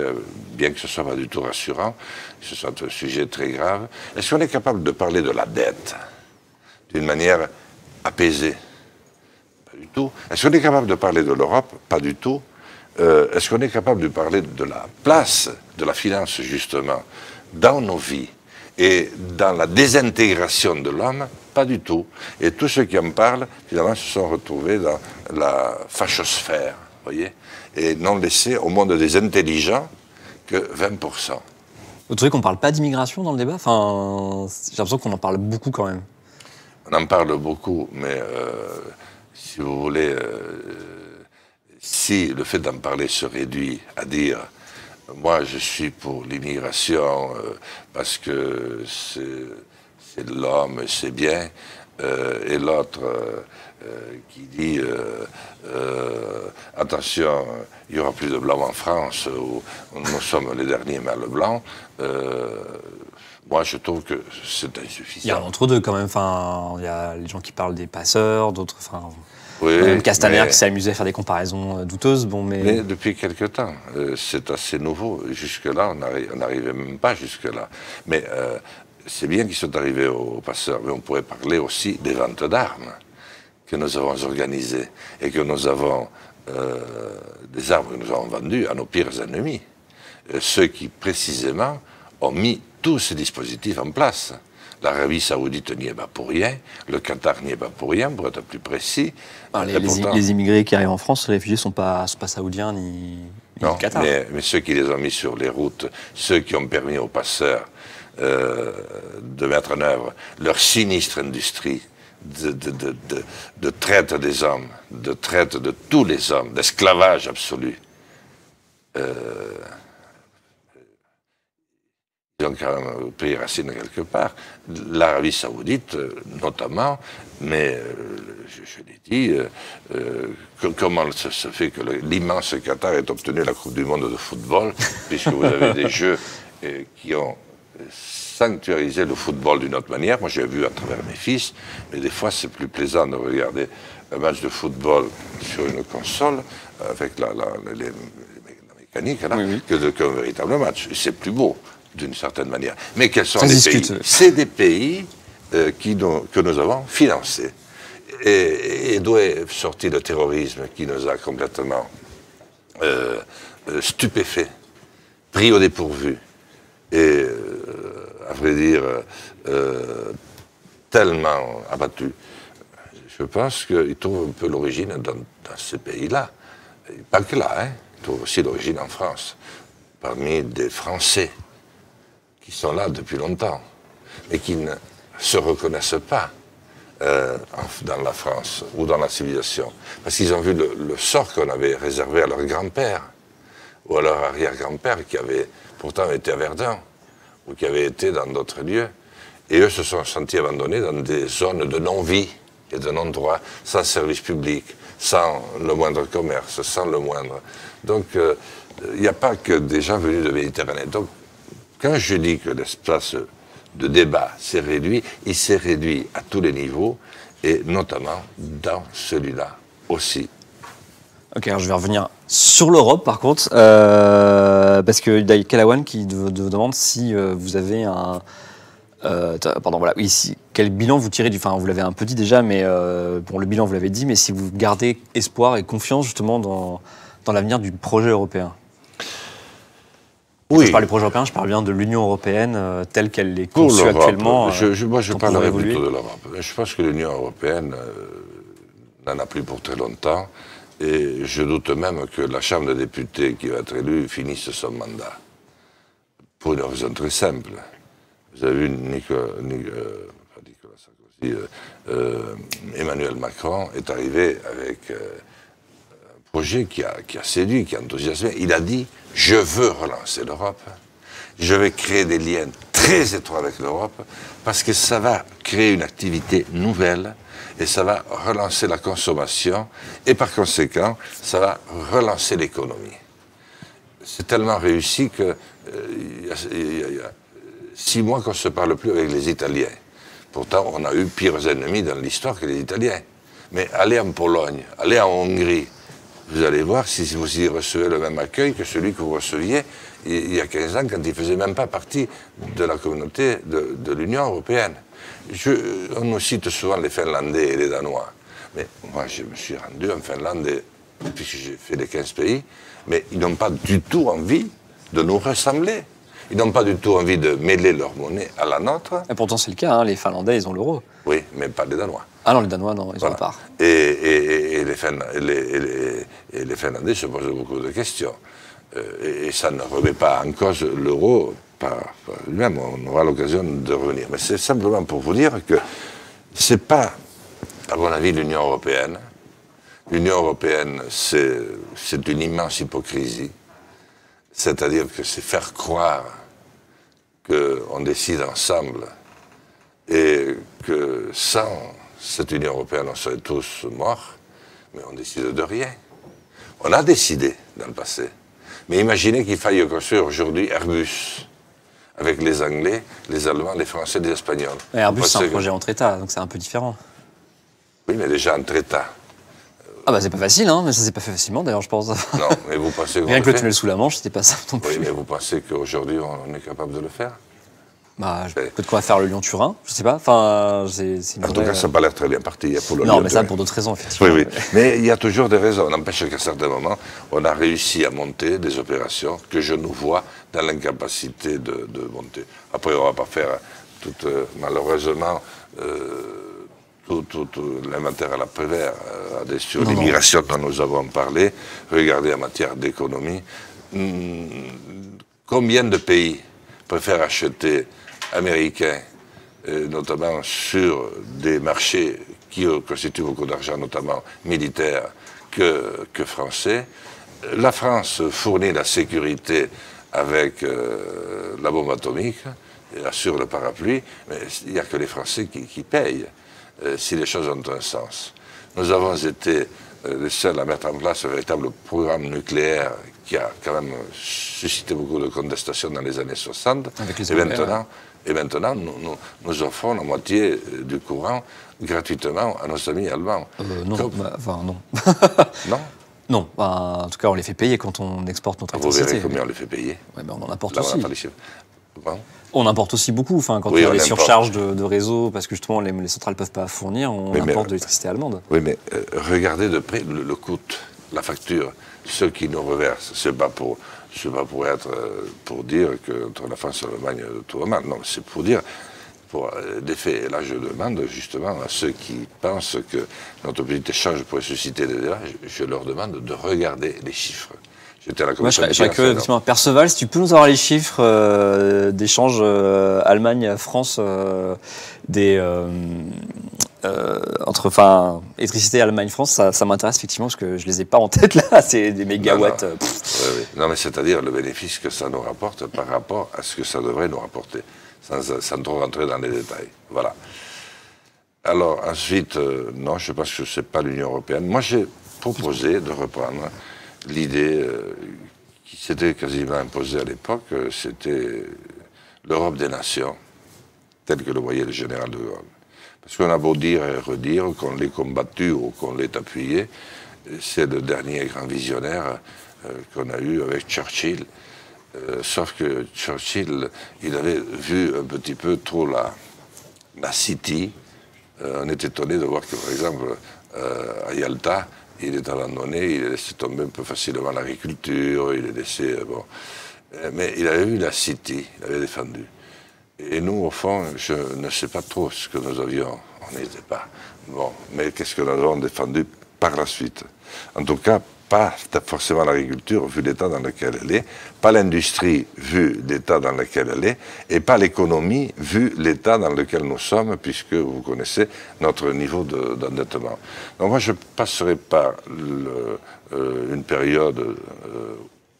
bien que ce ne soit pas du tout rassurant, que ce soit un sujet très grave? Est-ce qu'on est capable de parler de la dette d'une manière apaisée? Pas du tout. Est-ce qu'on est capable de parler de l'Europe? Pas du tout. Est-ce qu'on est capable de parler de la place de la finance, justement, dans nos vies et dans la désintégration de l'homme? Pas du tout. Et tous ceux qui en parlent, finalement, se sont retrouvés dans la fachosphère. voyez, et n'ont laissé au monde des intelligents que 20%. Vous trouvez qu'on ne parle pas d'immigration dans le débat? Enfin, j'ai l'impression qu'on en parle beaucoup quand même. On en parle beaucoup, mais si vous voulez, si le fait d'en parler se réduit à dire moi je suis pour l'immigration parce que c'est de l'homme, c'est bien, et l'autre qui dit attention, il n'y aura plus de blancs en France, où nous sommes les derniers mâles blancs, moi je trouve que c'est insuffisant. Il y a entre deux quand même, enfin, il y a les gens qui parlent des passeurs, d'autres, enfin, oui, même Castaner qui s'est amusé à faire des comparaisons douteuses, bon, mais depuis quelque temps, c'est assez nouveau. Jusque-là, on n'arrivait même pas jusque-là. Mais c'est bien qu'ils soient arrivés aux passeurs, mais on pourrait parler aussi des ventes d'armes que nous avons organisées et que nous avons, des armes que nous avons vendues à nos pires ennemis. Ceux qui, précisément, ont mis tous ces dispositifs en place. L'Arabie Saoudite n'y est pas pour rien, le Qatar n'y est pas pour rien, pour être plus précis. Les immigrés qui arrivent en France, les réfugiés ne sont pas saoudiens ni du Qatar. Mais ceux qui les ont mis sur les routes, ceux qui ont permis aux passeurs de mettre en œuvre leur sinistre industrie de traite des hommes, de traite de tous les hommes, d'esclavage absolu. Ils ont quand même pris racine quelque part. L'Arabie Saoudite, notamment, mais je l'ai dit, comment ça se fait que l'immense Qatar ait obtenu la Coupe du Monde de football, puisque vous avez des jeux qui ont sanctuarisé le football d'une autre manière. Moi, j'ai vu à travers mes fils, mais des fois, c'est plus plaisant de regarder un match de football sur une console, avec la mécanique, là, oui. qu'un véritable match. C'est plus beau, d'une certaine manière. Mais quels sont les pays? C'est des pays que nous avons financés. Et d'où est sorti le terrorisme qui nous a complètement stupéfaits, pris au dépourvu, et, à vrai dire, tellement abattus. Je pense qu'ils trouvent un peu l'origine dans ces pays-là. Pas que là, hein. Ils trouvent aussi l'origine en France, parmi des Français qui sont là depuis longtemps, mais qui ne se reconnaissent pas dans la France ou dans la civilisation. Parce qu'ils ont vu le sort qu'on avait réservé à leur grand-père ou à leur arrière-grand-père qui avait pourtant été à Verdun ou qui avait été dans d'autres lieux. Et eux se sont sentis abandonnés dans des zones de non-vie et de non-droit, sans service public, sans le moindre commerce, sans le moindre. Donc, il n'y a pas que des gens venus de Méditerranée. Donc, quand je dis que l'espace de débat s'est réduit, il s'est réduit à tous les niveaux, et notamment dans celui-là aussi. Ok, alors je vais revenir sur l'Europe par contre, parce que il y a Kalawan qui vous demande si vous avez un... voilà, ici, quel bilan vous tirez du... Enfin, vous l'avez un peu dit déjà, mais bon, le bilan vous l'avez dit, mais si vous gardez espoir et confiance justement dans l'avenir du projet européen. Oui. Quand je parle du projet européen, je parle bien de l'Union européenne telle qu'elle est conçue actuellement. Moi, je parlerai plutôt de l'Europe. Je pense que l'Union européenne n'en a plus pour très longtemps. Et je doute même que la Chambre des députés qui va être élue finisse son mandat. Pour une raison très simple. Vous avez vu Emmanuel Macron est arrivé avec un projet qui a séduit, qui a enthousiasmé. Il a dit « Je veux relancer l'Europe. Je vais créer des liens très étroits avec l'Europe parce que ça va créer une activité nouvelle et ça va relancer la consommation et par conséquent, ça va relancer l'économie. » C'est tellement réussi que il y a 6 mois qu'on ne se parle plus avec les Italiens. Pourtant, on a eu pires ennemis dans l'histoire que les Italiens. Mais allez en Pologne, allez en Hongrie, vous allez voir si vous y recevez le même accueil que celui que vous receviez il y a 15 ans quand il ne faisait même pas partie de la communauté de l'Union européenne. On nous cite souvent les Finlandais et les Danois. Mais moi, je me suis rendu en Finlande, puisque j'ai fait les 15 pays, mais ils n'ont pas du tout envie de nous ressembler. Ils n'ont pas du tout envie de mêler leur monnaie à la nôtre. Et pourtant, c'est le cas, hein, les Finlandais, ils ont l'euro. Oui, mais pas les Danois. Ah non, les Danois, non, ils ont Voilà. pas. Et les Finlandais se posent beaucoup de questions. Et ça ne remet pas en cause l'euro par lui-même. On aura l'occasion de revenir. Mais c'est simplement pour vous dire que ce n'est pas, à mon avis, l'Union européenne. L'Union européenne, c'est une immense hypocrisie. C'est-à-dire que c'est faire croire qu'on décide ensemble et que sans cette Union européenne, on serait tous morts, mais on décide de rien. On a décidé dans le passé. Mais imaginez qu'il faille construire aujourd'hui Airbus avec les Anglais, les Allemands, les Français, les Espagnols. Et Airbus, c'est un projet entre États, donc c'est un peu différent. Oui, mais déjà entre États. Ah bah c'est pas facile, hein, mais ça s'est pas fait facilement d'ailleurs, je pense. Non, mais vous pensez qu'on Rien le que le fait tunnel sous la Manche, c'était pas ça non plus. Oui, mais vous pensez qu'aujourd'hui, on est capable de le faire? Bah, peut-être qu'on va faire le Lyon-Turin, je sais pas. Enfin, c'est une En tout cas, ça n'a pas l'air très bien parti pour le Non, mais Lyon-Turin. ça pour d'autres raisons, effectivement. Oui, oui. Mais il y a toujours des raisons. N'empêche qu'à certains moments, on a réussi à monter des opérations que je nous vois dans l'incapacité de monter. Après, on ne va pas faire malheureusement tout l'inventaire à la Prévert, sur l'immigration dont nous avons parlé. Regardez en matière d'économie. Combien de pays préfèrent acheter américains, notamment sur des marchés qui constituent beaucoup d'argent, notamment militaire, que français. La France fournit la sécurité avec la bombe atomique, et assure le parapluie, mais il n'y a que les Français qui payent si les choses ont un sens. Nous avons été les seuls à mettre en place un véritable programme nucléaire qui a quand même suscité beaucoup de contestations dans les années 60. Et maintenant, nous offrons la moitié du courant gratuitement à nos amis allemands. Non, non. Non. Non, en tout cas, on les fait payer quand on exporte notre électricité. Vous verrez combien on les fait payer. Ouais, on en importe Là, aussi. on n'a pas les chiffres. Bon. On importe aussi beaucoup. Enfin, quand Oui, on a on les importe. surcharges de réseau, parce que justement les centrales ne peuvent pas fournir, on importe de l'électricité allemande. Oui, mais regardez de près le coût, la facture, ceux qui nous reversent. C'est pas pour dire que entre la France et l'Allemagne tout va mal. Non, c'est pour dire pour des faits. Et là, je demande justement à ceux qui pensent que notre petit échange pourrait susciter des débats, je leur demande de regarder les chiffres. J'étais à la commission. Moi, je serais curieux, effectivement. Perceval, si tu peux nous avoir les chiffres d'échange Allemagne-France entre électricité Allemagne-France, ça m'intéresse effectivement parce que je les ai pas en tête là, c'est des mégawatts. Oui. Non, mais c'est-à-dire le bénéfice que ça nous rapporte par rapport à ce que ça devrait nous rapporter, sans trop rentrer dans les détails. Voilà. Alors ensuite, non, je pense que c'est pas l'Union européenne. Moi, j'ai proposé de reprendre l'idée qui s'était quasiment imposée à l'époque, c'était l'Europe des nations, telle que le voyait le général de Gaulle. Parce qu'on a beau dire et redire qu'on l'ait combattu ou qu'on l'ait appuyé, c'est le dernier grand visionnaire qu'on a eu avec Churchill. Sauf que Churchill, il avait vu un petit peu trop la City. On est étonné de voir que, par exemple, à Yalta, il est abandonné, il a laissé tomber un peu facilement l'agriculture, il a laissé... bon. Mais il avait vu la City, il avait défendu. Et nous, au fond, je ne sais pas trop ce que nous avions, on n'était pas. Bon, mais qu'est-ce que nous avons défendu par la suite? En tout cas, pas forcément l'agriculture, vu l'état dans lequel elle est, pas l'industrie, vu l'état dans lequel elle est, et pas l'économie, vu l'état dans lequel nous sommes, puisque vous connaissez notre niveau d'endettement. Donc moi, je passerai par une période,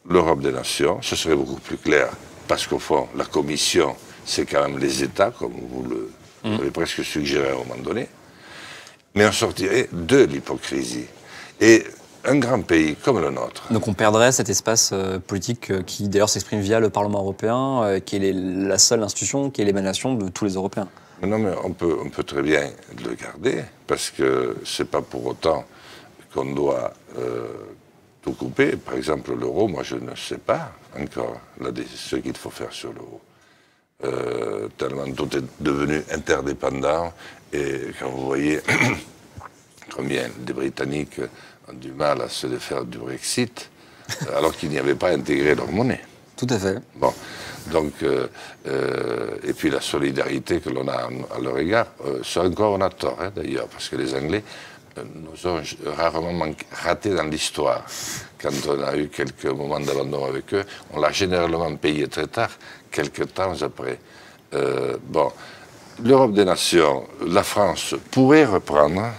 l'Europe des nations, ce serait beaucoup plus clair, parce qu'au fond, la Commission, c'est quand même les États, comme vous l'avez presque suggéré à un moment donné, mais on sortirait de l'hypocrisie. Et un grand pays comme le nôtre. Donc on perdrait cet espace politique qui d'ailleurs s'exprime via le Parlement européen, qui est la seule institution, qui est l'émanation de tous les Européens. Non, mais on peut très bien le garder, parce que c'est pas pour autant qu'on doit tout couper. Par exemple, l'euro, moi je ne sais pas encore ce qu'il faut faire sur l'euro. Tellement tout est devenu interdépendant, et quand vous voyez combien les Britanniques ont du mal à se défaire du Brexit, alors qu'ils n'y avaient pas intégré leur monnaie. Tout à fait. Bon, donc, et puis la solidarité que l'on a à leur égard, ça encore on a tort d'ailleurs, parce que les Anglais nous ont rarement raté dans l'histoire. Quand on a eu quelques moments d'abandon avec eux, on l'a généralement payé très tard, quelques temps après. Bon, l'Europe des nations, la France pourrait reprendre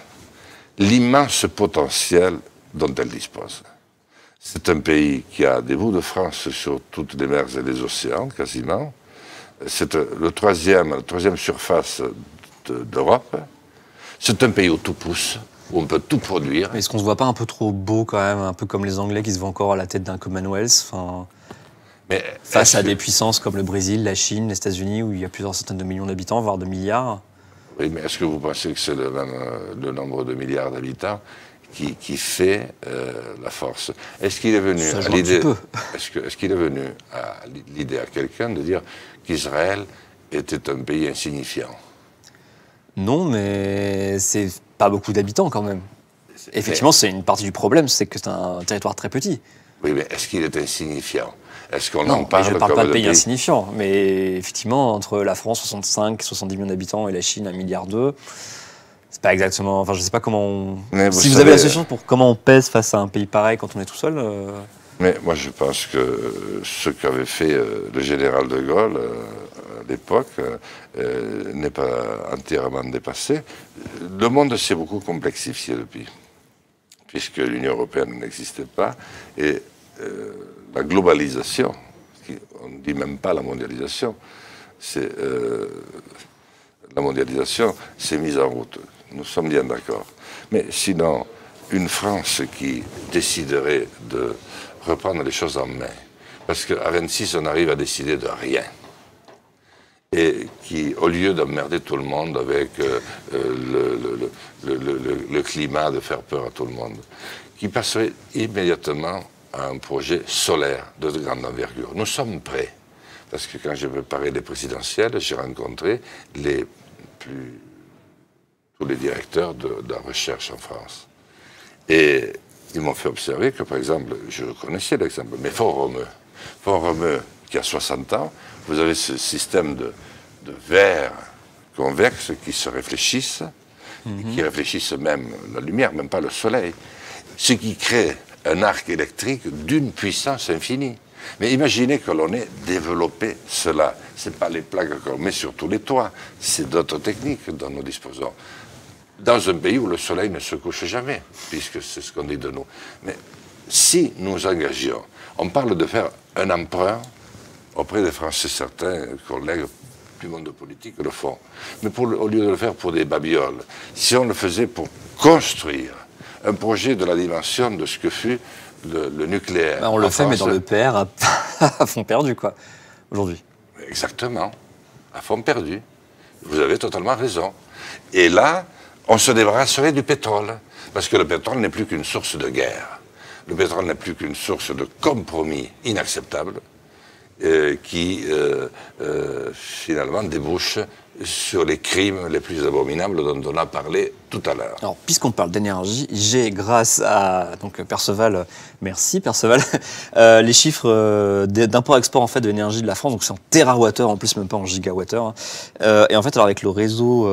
l'immense potentiel dont elle dispose. C'est un pays qui a des bouts de France sur toutes les mers et les océans, quasiment. C'est la troisième surface d'Europe. C'est un pays où tout pousse, où on peut tout produire. Mais est-ce qu'on se voit pas un peu trop beau quand même, un peu comme les Anglais qui se voient encore à la tête d'un Commonwealth, face à des puissances comme le Brésil, la Chine, les États-Unis, où il y a plusieurs centaines de millions d'habitants, voire de milliards? Oui, mais est-ce que vous pensez que c'est le nombre de milliards d'habitants qui fait la force? Est-ce qu'il est venu à l'idée, est-ce qu'il est venu à l'idée à quelqu'un de dire qu'Israël était un pays insignifiant? Non, mais c'est pas beaucoup d'habitants quand même. Effectivement, c'est une partie du problème, c'est que c'est un territoire très petit. Oui, mais est-ce qu'il est insignifiant? Est-ce qu'on en parle? Je ne parle pas de pays insignifiant, mais effectivement, entre la France, 65, 70 millions d'habitants, et la Chine, 1,2 milliard, c'est pas exactement. Enfin, je sais pas comment. Si vous avez la solution pour comment on pèse face à un pays pareil quand on est tout seul. Mais moi, je pense que ce qu'avait fait le général de Gaulle à l'époque n'est pas entièrement dépassé. Le monde s'est beaucoup complexifié depuis, puisque l'Union européenne n'existait pas, et la globalisation, on ne dit même pas la mondialisation, la mondialisation s'est mise en route. Nous sommes bien d'accord. Mais sinon, une France qui déciderait de reprendre les choses en main, parce qu'à 26, on arrive à décider de rien, et qui, au lieu d'emmerder tout le monde avec le climat, de faire peur à tout le monde, qui passerait immédiatement à un projet solaire de grande envergure. Nous sommes prêts, parce que quand j'ai préparé les présidentielles, j'ai rencontré tous les directeurs de la recherche en France. Et ils m'ont fait observer que, par exemple, je connaissais l'exemple, mais Font-Romeu, qui a 60 ans, vous avez ce système de verres convexes qui se réfléchissent, qui réfléchissent même la lumière, même pas le soleil, ce qui crée un arc électrique d'une puissance infinie. Mais imaginez que l'on ait développé cela. Ce n'est pas les plaques qu'on met sur tous les toits, c'est d'autres techniques dont nous disposons. Dans un pays où le soleil ne se couche jamais, puisque c'est ce qu'on dit de nous. Mais si nous engagions, on parle de faire un emprunt auprès des Français, certains collègues du monde politique le font. Mais au lieu de le faire pour des babioles, si on le faisait pour construire un projet de la dimension de ce que fut le nucléaire. On le fait, mais dans le PR à fond perdu, quoi, aujourd'hui. Exactement, à fond perdu. Vous avez totalement raison. Et là, on se débarrasserait du pétrole, parce que le pétrole n'est plus qu'une source de guerre. Le pétrole n'est plus qu'une source de compromis inacceptable qui, finalement, débouche sur les crimes les plus abominables dont on a parlé tout à l'heure. Alors, puisqu'on parle d'énergie, j'ai, grâce à Perceval, merci Perceval, les chiffres d'import-export en fait, de l'énergie de la France, donc c'est en térawattheure, en plus même pas en gigawattheure. Et en fait, alors, avec le réseau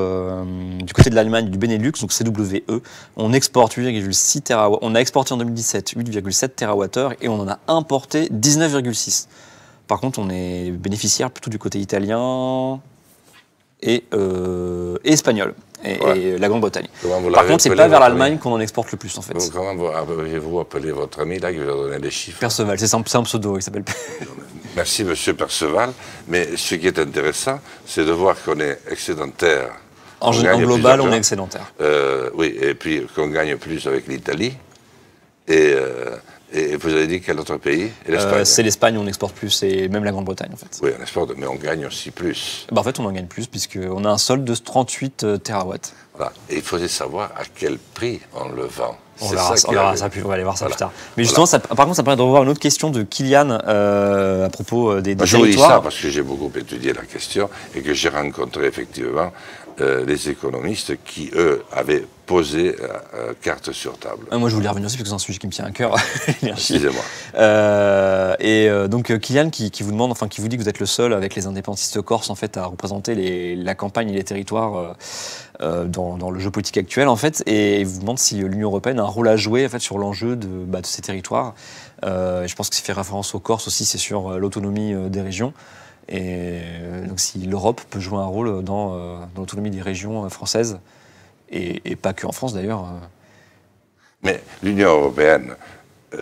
du côté de l'Allemagne, du Benelux, donc CWE, on exporte 8,6 TWh. On a exporté en 2017 8,7 TWh et on en a importé 19,6. Par contre, on est bénéficiaire plutôt du côté italien et espagnol, et la Grande-Bretagne. Par contre, c'est pas vers l'Allemagne qu'on en exporte le plus, en fait. Comment avez-vous appelé votre ami là qui vous a donné les chiffres? Perceval, c'est un pseudo, il s'appelle. Merci, monsieur Perceval. Mais ce qui est intéressant, c'est de voir qu'on est excédentaire. En global, on est excédentaire. Oui, et puis qu'on gagne plus avec l'Italie. Et vous avez dit quel autre pays? C'est l'Espagne, on exporte plus, et même la Grande-Bretagne en fait. Oui, on exporte, mais on gagne aussi plus. En fait, on en gagne plus, puisqu'on a un solde de 38 terawatts. Voilà. Et il faudrait savoir à quel prix on le vend. On va aller voir ça plus tard. Mais justement, par contre, ça permet de revoir une autre question de Kylian à propos des territoires. Je vous dis ça parce que j'ai beaucoup étudié la question et que j'ai rencontré effectivement les économistes qui, eux, avaient posé carte sur table. Moi, je voulais revenir aussi parce que c'est un sujet qui me tient à cœur, l'énergie. Excusez-moi. Donc, Kylian qui vous demande, enfin, qui vous dit que vous êtes le seul avec les indépendantistes corses, en fait, à représenter la campagne et les territoires dans le jeu politique actuel, en fait, et il vous demande si l'Union européenne a un rôle à jouer, en fait, sur l'enjeu de ces territoires. Je pense que c'est fait référence aux Corses aussi, c'est sur l'autonomie des régions. Et donc, si l'Europe peut jouer un rôle dans l'autonomie des régions françaises, et pas que en France d'ailleurs. Mais l'Union européenne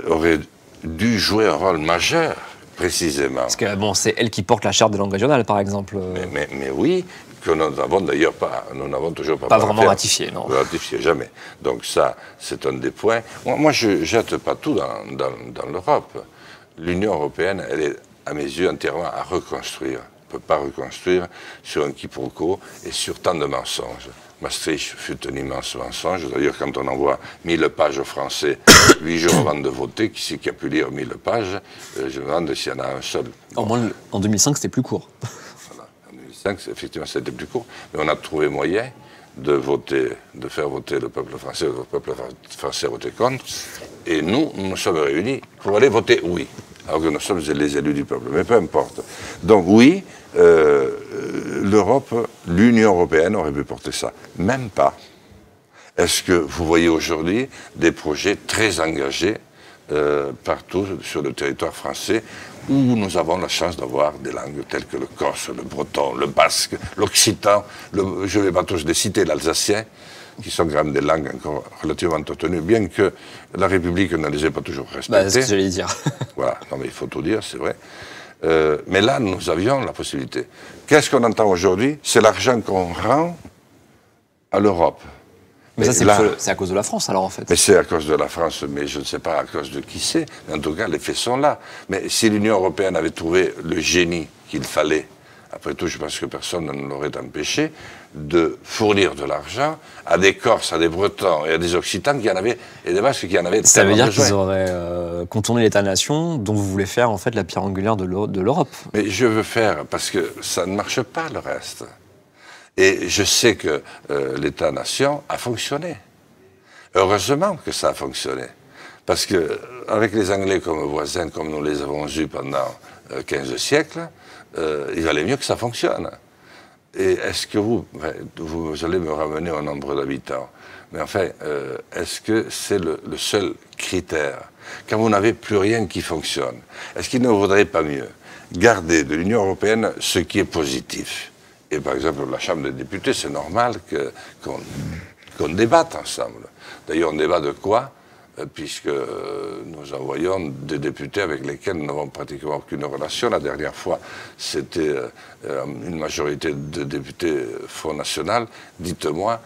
aurait dû jouer un rôle majeur, précisément. Parce que bon, c'est elle qui porte la charte des langues régionales, par exemple. Mais oui, que nous n'avons d'ailleurs pas, nous n'avons toujours pas vraiment ratifié, non. Ratifié, jamais. Donc ça, c'est un des points. Moi je ne jette pas tout dans l'Europe. L'Union européenne, elle est, à mes yeux, entièrement à reconstruire. On ne peut pas reconstruire sur un quiproquo et sur tant de mensonges. Maastricht fut un immense mensonge. D'ailleurs, quand on envoie 1000 pages aux Français 8 jours avant de voter, qui c'est qui a pu lire 1000 pages, je me demande s'il y en a un seul. Au moins, en 2005, c'était plus court. Voilà. En 2005, effectivement, c'était plus court. Mais on a trouvé moyen de faire voter le peuple français. Le peuple français a voté contre. Et nous nous sommes réunis pour aller voter oui. Alors que nous sommes les élus du peuple. Mais peu importe. Donc oui, l'Europe, l'Union européenne aurait pu porter ça. Même pas. Est-ce que vous voyez aujourd'hui des projets très engagés partout sur le territoire français où nous avons la chance d'avoir des langues telles que le corse, le breton, le basque, l'occitan, je ne vais pas tous les citer, l'alsacien, qui sont quand même des langues encore relativement entretenues, bien que la République ne les ait pas toujours respectées. C'est ce que j'allais dire. Voilà, non mais il faut tout dire, c'est vrai. Mais là, nous avions la possibilité. Qu'est-ce qu'on entend aujourd'hui? C'est l'argent qu'on rend à l'Europe. Mais ça, c'est à cause de la France, alors, en fait. Mais c'est à cause de la France, mais je ne sais pas à cause de qui c'est. Mais en tout cas, les faits sont là. Mais si l'Union européenne avait trouvé le génie qu'il fallait, après tout, je pense que personne ne l'aurait empêché, de fournir de l'argent à des Corses, à des Bretons et à des Occitans qui en avaient, et des Basques qui en avaient ça veut dire besoin. qu'ils auraient contourné l'État-nation dont vous voulez faire, en fait, la pierre angulaire de l'Europe. Mais je veux faire, parce que ça ne marche pas, le reste. Et je sais que l'État-nation a fonctionné. Heureusement que ça a fonctionné. Parce que avec les Anglais comme voisins, comme nous les avons eus pendant 15 siècles, il valait mieux que ça fonctionne. Et est-ce que vous allez me ramener au nombre d'habitants, mais enfin, est-ce que c'est le seul critère? Quand vous n'avez plus rien qui fonctionne, est-ce qu'il ne vaudrait pas mieux garder de l'Union européenne ce qui est positif? Et par exemple, la Chambre des députés, c'est normal qu'on débatte ensemble. D'ailleurs, on débat de quoi? Puisque nous envoyons des députés avec lesquels nous n'avons pratiquement aucune relation. La dernière fois, c'était une majorité de députés Front National. Dites-moi,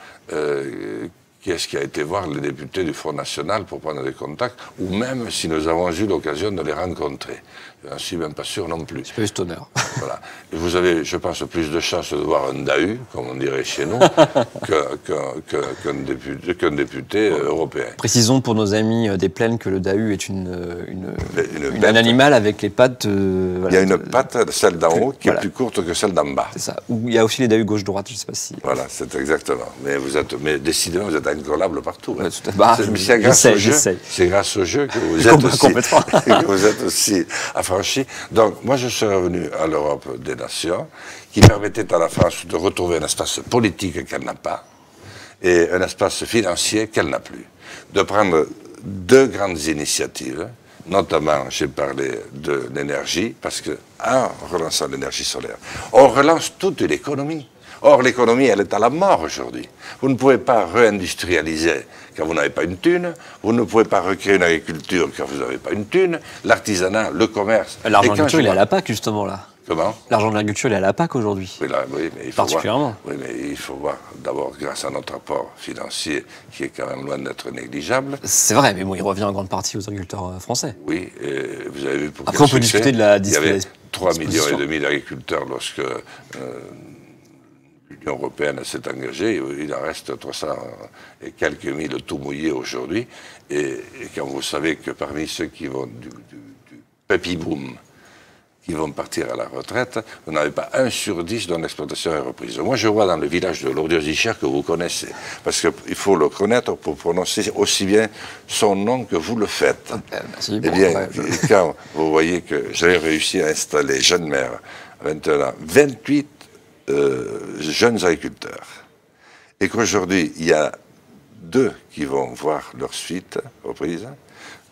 qui est-ce qui a été voir les députés du Front National pour prendre des contacts, ou même si nous avons eu l'occasion de les rencontrer? Je n'en suis même pas sûr non plus. J'ai pas eu cet honneur. Voilà. Et vous avez, je pense, plus de chances de voir un DAU, comme on dirait chez nous, qu'un député européen. Précisons pour nos amis des plaines que le DAU est un animal avec les pattes... il y a une patte, celle d'en haut, qui est plus courte que celle d'en bas. C'est ça. Il y a aussi les DAU gauche-droite, je ne sais pas si... Voilà, c'est exactement. Mais décidément, vous êtes incollable partout. Hein. C'est grâce au jeu que vous êtes aussi, que vous êtes aussi affranchi. Donc, moi, je suis revenu à l'Europe des nations, qui permettait à la France de retrouver un espace politique qu'elle n'a pas, et un espace financier qu'elle n'a plus. De prendre deux grandes initiatives, notamment, j'ai parlé de l'énergie, parce qu'en relançant l'énergie solaire, on relance toute l'économie. Or, l'économie, elle est à la mort aujourd'hui. Vous ne pouvez pas réindustrialiser quand vous n'avez pas une thune. Vous ne pouvez pas recréer une agriculture quand vous n'avez pas une thune. L'artisanat, le commerce... L'argent de l'agriculture, il est à la PAC, justement, là. Comment? L'argent de l'agriculture, il est à la PAC aujourd'hui. Oui, mais il faut particulièrement. Oui, mais il faut voir, d'abord, grâce à notre apport financier, qui est quand même loin d'être négligeable. C'est vrai, mais bon, il revient en grande partie aux agriculteurs français. Oui, et vous avez vu pour après, on peut discuter de la il y avait 3,5 millions d'agriculteurs lorsque... l'Union européenne s'est engagée, il en reste 300 et quelques mille tout mouillés aujourd'hui. Et quand vous savez que parmi ceux qui vont du pepi boom, qui vont partir à la retraite, vous n'avez pas 1 sur 10 dont l'exploitation est reprise. Moi, je vois dans le village de Lourdes-Ichère que vous connaissez, parce qu'il faut le connaître pour prononcer aussi bien son nom que vous le faites. Merci. Eh bien, quand vous voyez que j'ai réussi à installer, jeune maire, maintenant, 28 jeunes agriculteurs, et qu'aujourd'hui, il y a 2 qui vont voir leur suite reprise,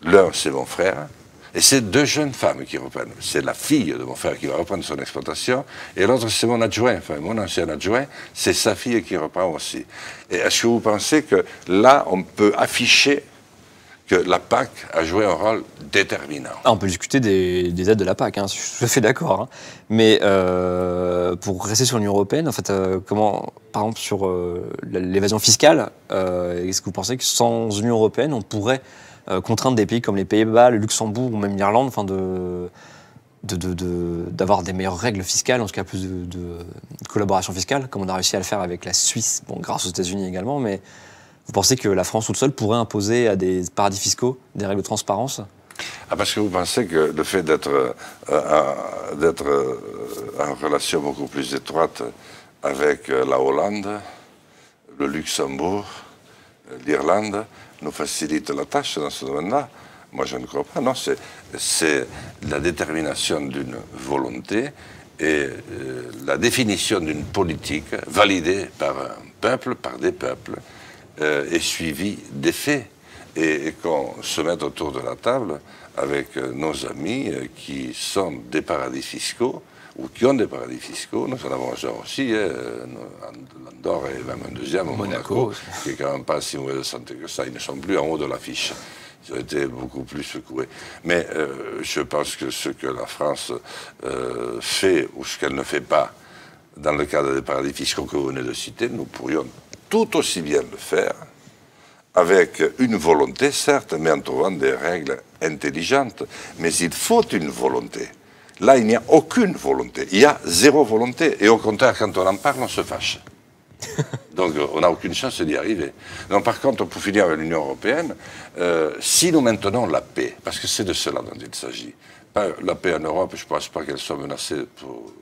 l'un, c'est mon frère, et c'est 2 jeunes femmes qui reprennent. C'est la fille de mon frère qui va reprendre son exploitation, et l'autre, c'est mon adjoint, enfin mon ancien adjoint, c'est sa fille qui reprend aussi. Et est-ce que vous pensez que là, on peut afficher que la PAC a joué un rôle déterminant? On peut discuter des aides de la PAC, je suis tout à fait d'accord. Mais pour rester sur l'Union européenne, en fait, comment, par exemple, sur l'évasion fiscale, est-ce que vous pensez que sans Union européenne, on pourrait contraindre des pays comme les Pays-Bas, le Luxembourg ou même l'Irlande, d'avoir des meilleures règles fiscales, en tout cas plus de collaboration fiscale, comme on a réussi à le faire avec la Suisse, bon, grâce aux États-Unis également, mais vous pensez que la France toute seule pourrait imposer à des paradis fiscaux des règles de transparence? Parce que vous pensez que le fait d'être en relation beaucoup plus étroite avec la Hollande, le Luxembourg, l'Irlande, nous facilite la tâche dans ce domaine-là? Moi, je ne crois pas. Non, c'est la détermination d'une volonté et la définition d'une politique validée par un peuple, par des peuples, et suivie des faits. Et qu'on se mette autour de la table avec nos amis qui sont des paradis fiscaux, ou qui ont des paradis fiscaux. Nous en avons un aussi, l'Andorre et même un deuxième, Monaco, qui est quand même pas si mauvaise santé que ça. Ils ne sont plus en haut de l'affiche. Ils ont été beaucoup plus secoués. Mais je pense que ce que la France fait, ou ce qu'elle ne fait pas, dans le cadre des paradis fiscaux que vous venez de citer, nous pourrions tout aussi bien le faire, avec une volonté, certes, mais en trouvant des règles intelligentes. Mais il faut une volonté. Là, il n'y a aucune volonté. Il y a 0 volonté. Et au contraire, quand on en parle, on se fâche. Donc, on n'a aucune chance d'y arriver. Donc, par contre, pour finir avec l'Union européenne, si nous maintenons la paix, parce que c'est de cela dont il s'agit, la paix en Europe, je ne pense pas qu'elle soit menacée pour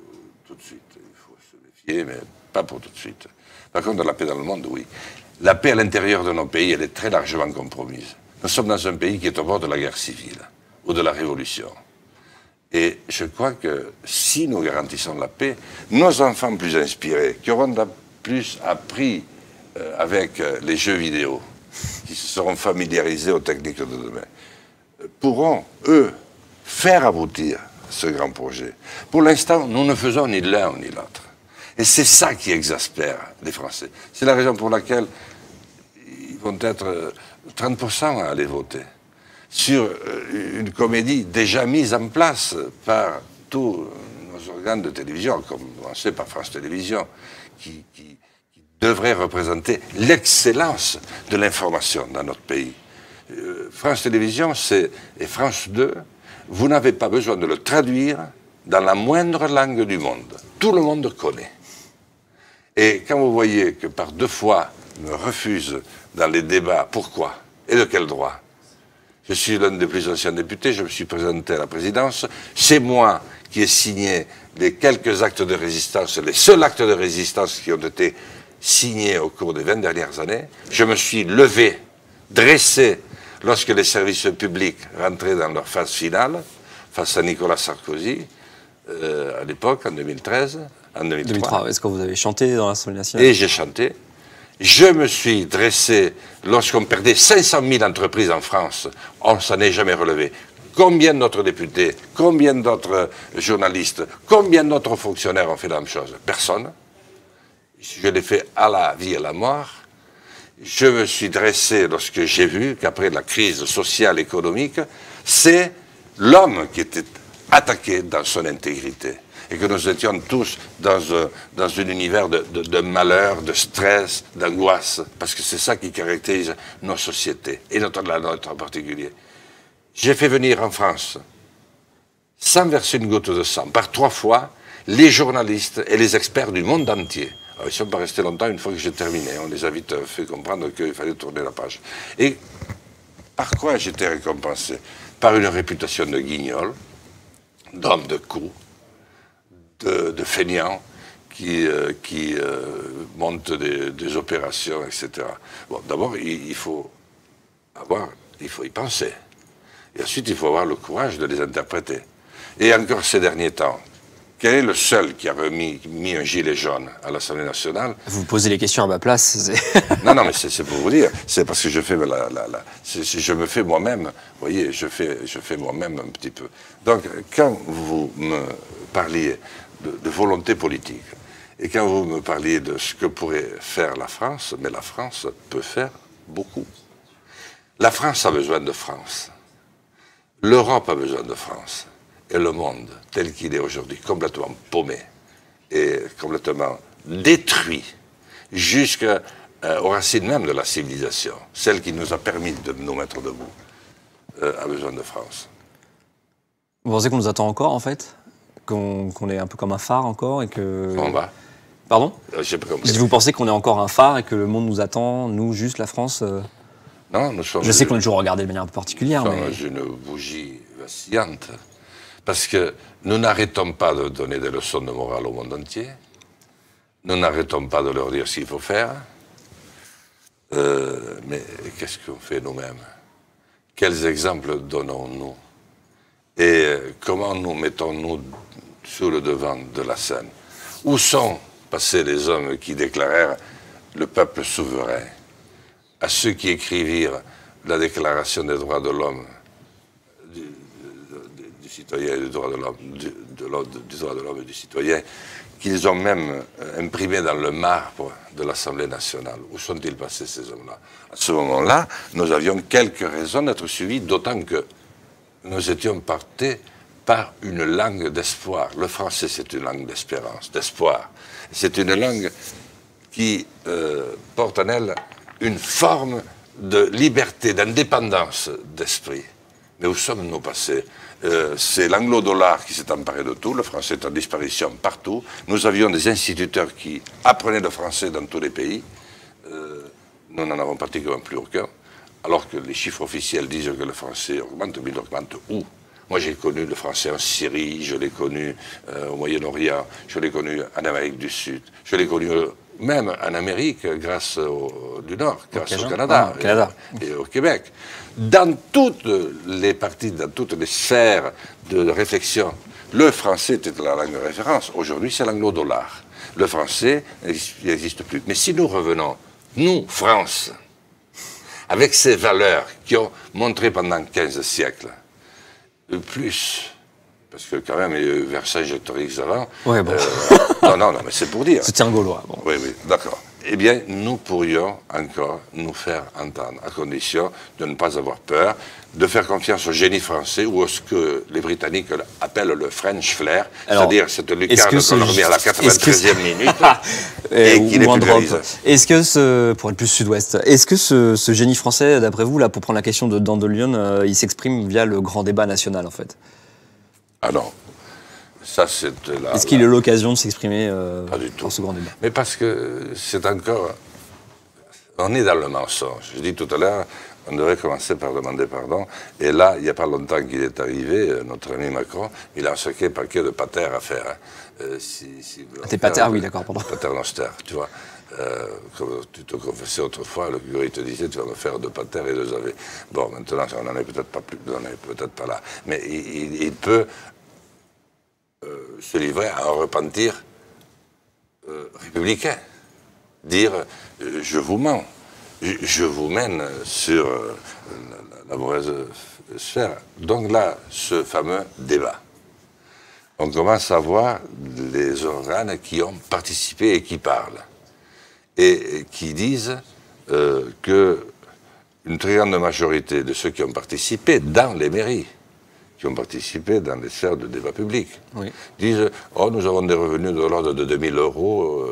tout de suite. Il faut se méfier, mais pas pour tout de suite. Par contre, la paix dans le monde, oui. La paix à l'intérieur de nos pays, elle est très largement compromise. Nous sommes dans un pays qui est au bord de la guerre civile ou de la révolution. Et je crois que si nous garantissons la paix, nos enfants plus inspirés, qui auront plus appris avec les jeux vidéo, qui se seront familiarisés aux techniques de demain, pourront, eux, faire aboutir ce grand projet. Pour l'instant, nous ne faisons ni l'un ni l'autre. Et c'est ça qui exaspère les Français. C'est la raison pour laquelle ils vont être 30% à aller voter sur une comédie déjà mise en place par tous nos organes de télévision, comme on sait par France Télévisions, qui devrait représenter l'excellence de l'information dans notre pays. France Télévisions et France 2, vous n'avez pas besoin de le traduire dans la moindre langue du monde. Tout le monde connaît. Et quand vous voyez que par 2 fois, me refuse dans les débats, pourquoi? Et de quel droit? Je suis l'un des plus anciens députés, je me suis présenté à la présidence. C'est moi qui ai signé les quelques actes de résistance, les seuls actes de résistance qui ont été signés au cours des 20 dernières années. Je me suis levé, dressé, lorsque les services publics rentraient dans leur phase finale, face à Nicolas Sarkozy, à l'époque, en 2013, en 2003. Est-ce que vous avez chanté dans l'Assemblée nationale? Et j'ai chanté. Je me suis dressé lorsqu'on perdait 500 000 entreprises en France. On ne s'en est jamais relevé. Combien d'autres députés, combien d'autres journalistes, combien d'autres fonctionnaires ont fait la même chose? Personne. Je l'ai fait à la vie et à la mort. Je me suis dressé lorsque j'ai vu qu'après la crise sociale et économique, c'est l'homme qui était attaqué dans son intégrité. Et que nous étions tous dans un univers de malheur, de stress, d'angoisse, parce que c'est ça qui caractérise nos sociétés, et la nôtre en particulier. J'ai fait venir en France, sans verser une goutte de sang, par 3 fois, les journalistes et les experts du monde entier. Alors, ils ne sont pas restés longtemps une fois que j'ai terminé. On les a vite fait comprendre qu'il fallait tourner la page. Et par quoi j'étais récompensé? Par une réputation de guignol, d'homme de coups, de feignants qui montent des opérations, etc. Bon, d'abord, il faut y penser. Et ensuite, il faut avoir le courage de les interpréter. Et encore ces derniers temps, quel est le seul qui a mis un gilet jaune à l'Assemblée nationale? Vous posez les questions à ma place. Non, mais c'est pour vous dire. C'est parce que je fais je me fais moi-même. Vous voyez, je fais moi-même un petit peu. Donc, quand vous me parliez de volonté politique, et quand vous me parliez de ce que pourrait faire la France, mais la France peut faire beaucoup. La France a besoin de France. L'Europe a besoin de France. Et le monde, tel qu'il est aujourd'hui, complètement paumé et complètement détruit, jusqu'aux racines même de la civilisation, celle qui nous a permis de nous mettre debout, a besoin de France. Vous pensez qu'on nous attend encore, en fait? Qu'on est un peu comme un phare encore et que... On va. Pardon? J'ai pas compris. Vous pensez qu'on est encore un phare et que le monde nous attend, nous, juste la France? Non, nous sommes... Je sais qu'on est toujours regardé de manière un peu particulière, nous mais... sommes une bougie vacillante. Parce que nous n'arrêtons pas de donner des leçons de morale au monde entier. Nous n'arrêtons pas de leur dire ce qu'il faut faire. Mais qu'est-ce qu'on fait nous-mêmes? Quels exemples donnons-nous? Et comment nous mettons-nous sur le devant de la scène? Où sont passés les hommes qui déclarèrent le peuple souverain? À ceux qui écrivirent la Déclaration des droits de l'homme, du citoyen et du droit de l'homme, du droit de l'homme et du citoyen, qu'ils ont même imprimé dans le marbre de l'Assemblée nationale. Où sont-ils passés, ces hommes-là? À ce moment-là, nous avions quelques raisons d'être suivis, d'autant que nous étions portés par une langue d'espoir. Le français, c'est une langue d'espérance, d'espoir. C'est une langue qui porte en elle une forme de liberté, d'indépendance d'esprit. Mais où sommes-nous passés? C'est l'anglo-dollar qui s'est emparé de tout, le français est en disparition partout. Nous avions des instituteurs qui apprenaient le français dans tous les pays. Nous n'en avons pratiquement plus aucun. Alors que les chiffres officiels disent que le français augmente, mais il augmente où? Moi, j'ai connu le français en Syrie, je l'ai connu au Moyen-Orient, je l'ai connu en Amérique du Sud, je l'ai connu même en Amérique grâce du Nord, grâce au Canada, et au Québec. Dans toutes les parties, dans toutes les sphères de réflexion, le français était la langue de référence. Aujourd'hui, c'est l'anglo-dollar. Le français n'existe plus. Mais si nous revenons, nous, France, avec ces valeurs qui ont montré pendant 15 siècles, plus, parce que quand même, il y a eu Vercingétorix avant. Ouais, bon. Non, mais c'est pour dire. C'était un Gaulois. Bon. Oui, d'accord. Eh bien, nous pourrions encore nous faire entendre, à condition de ne pas avoir peur, de faire confiance au génie français ou à ce que les Britanniques appellent le French flair, c'est-à-dire cette lucarne qu'on leur met à la 93e minute et qui les pulvérise. Est-ce que, pour être plus sud-ouest, est-ce que ce génie français, d'après vous, là, pour prendre la question de Dandelion, il s'exprime via le grand débat national, en fait? Ah non. Ça, c'est Est-ce qu'il a l'occasion de s'exprimer dans ce grand débat? Mais parce que c'est encore... On est dans le mensonge. Je dis tout à l'heure, on devrait commencer par demander pardon. Et là, il n'y a pas longtemps qu'il est arrivé, notre ami Macron, il a un sacré paquet de pater à faire. Des pater, oui, d'accord, pardon. Paternoster, tu vois. Comme tu te confessais autrefois, le curé te disait, tu vas me faire 2 pater et 2 ave. Bon, maintenant, on n'en est peut-être pas plus, on n'est peut-être pas là. Mais il peut... se livrer à un repentir républicain. Dire je vous mens, je vous mène sur la mauvaise sphère. Donc là, ce fameux débat. On commence à voir les organes qui ont participé et qui parlent. Et qui disent qu'une très grande majorité de ceux qui ont participé dans les mairies, qui ont participé dans les sphères de débat public, disent « Oh, nous avons des revenus de l'ordre de 2000 €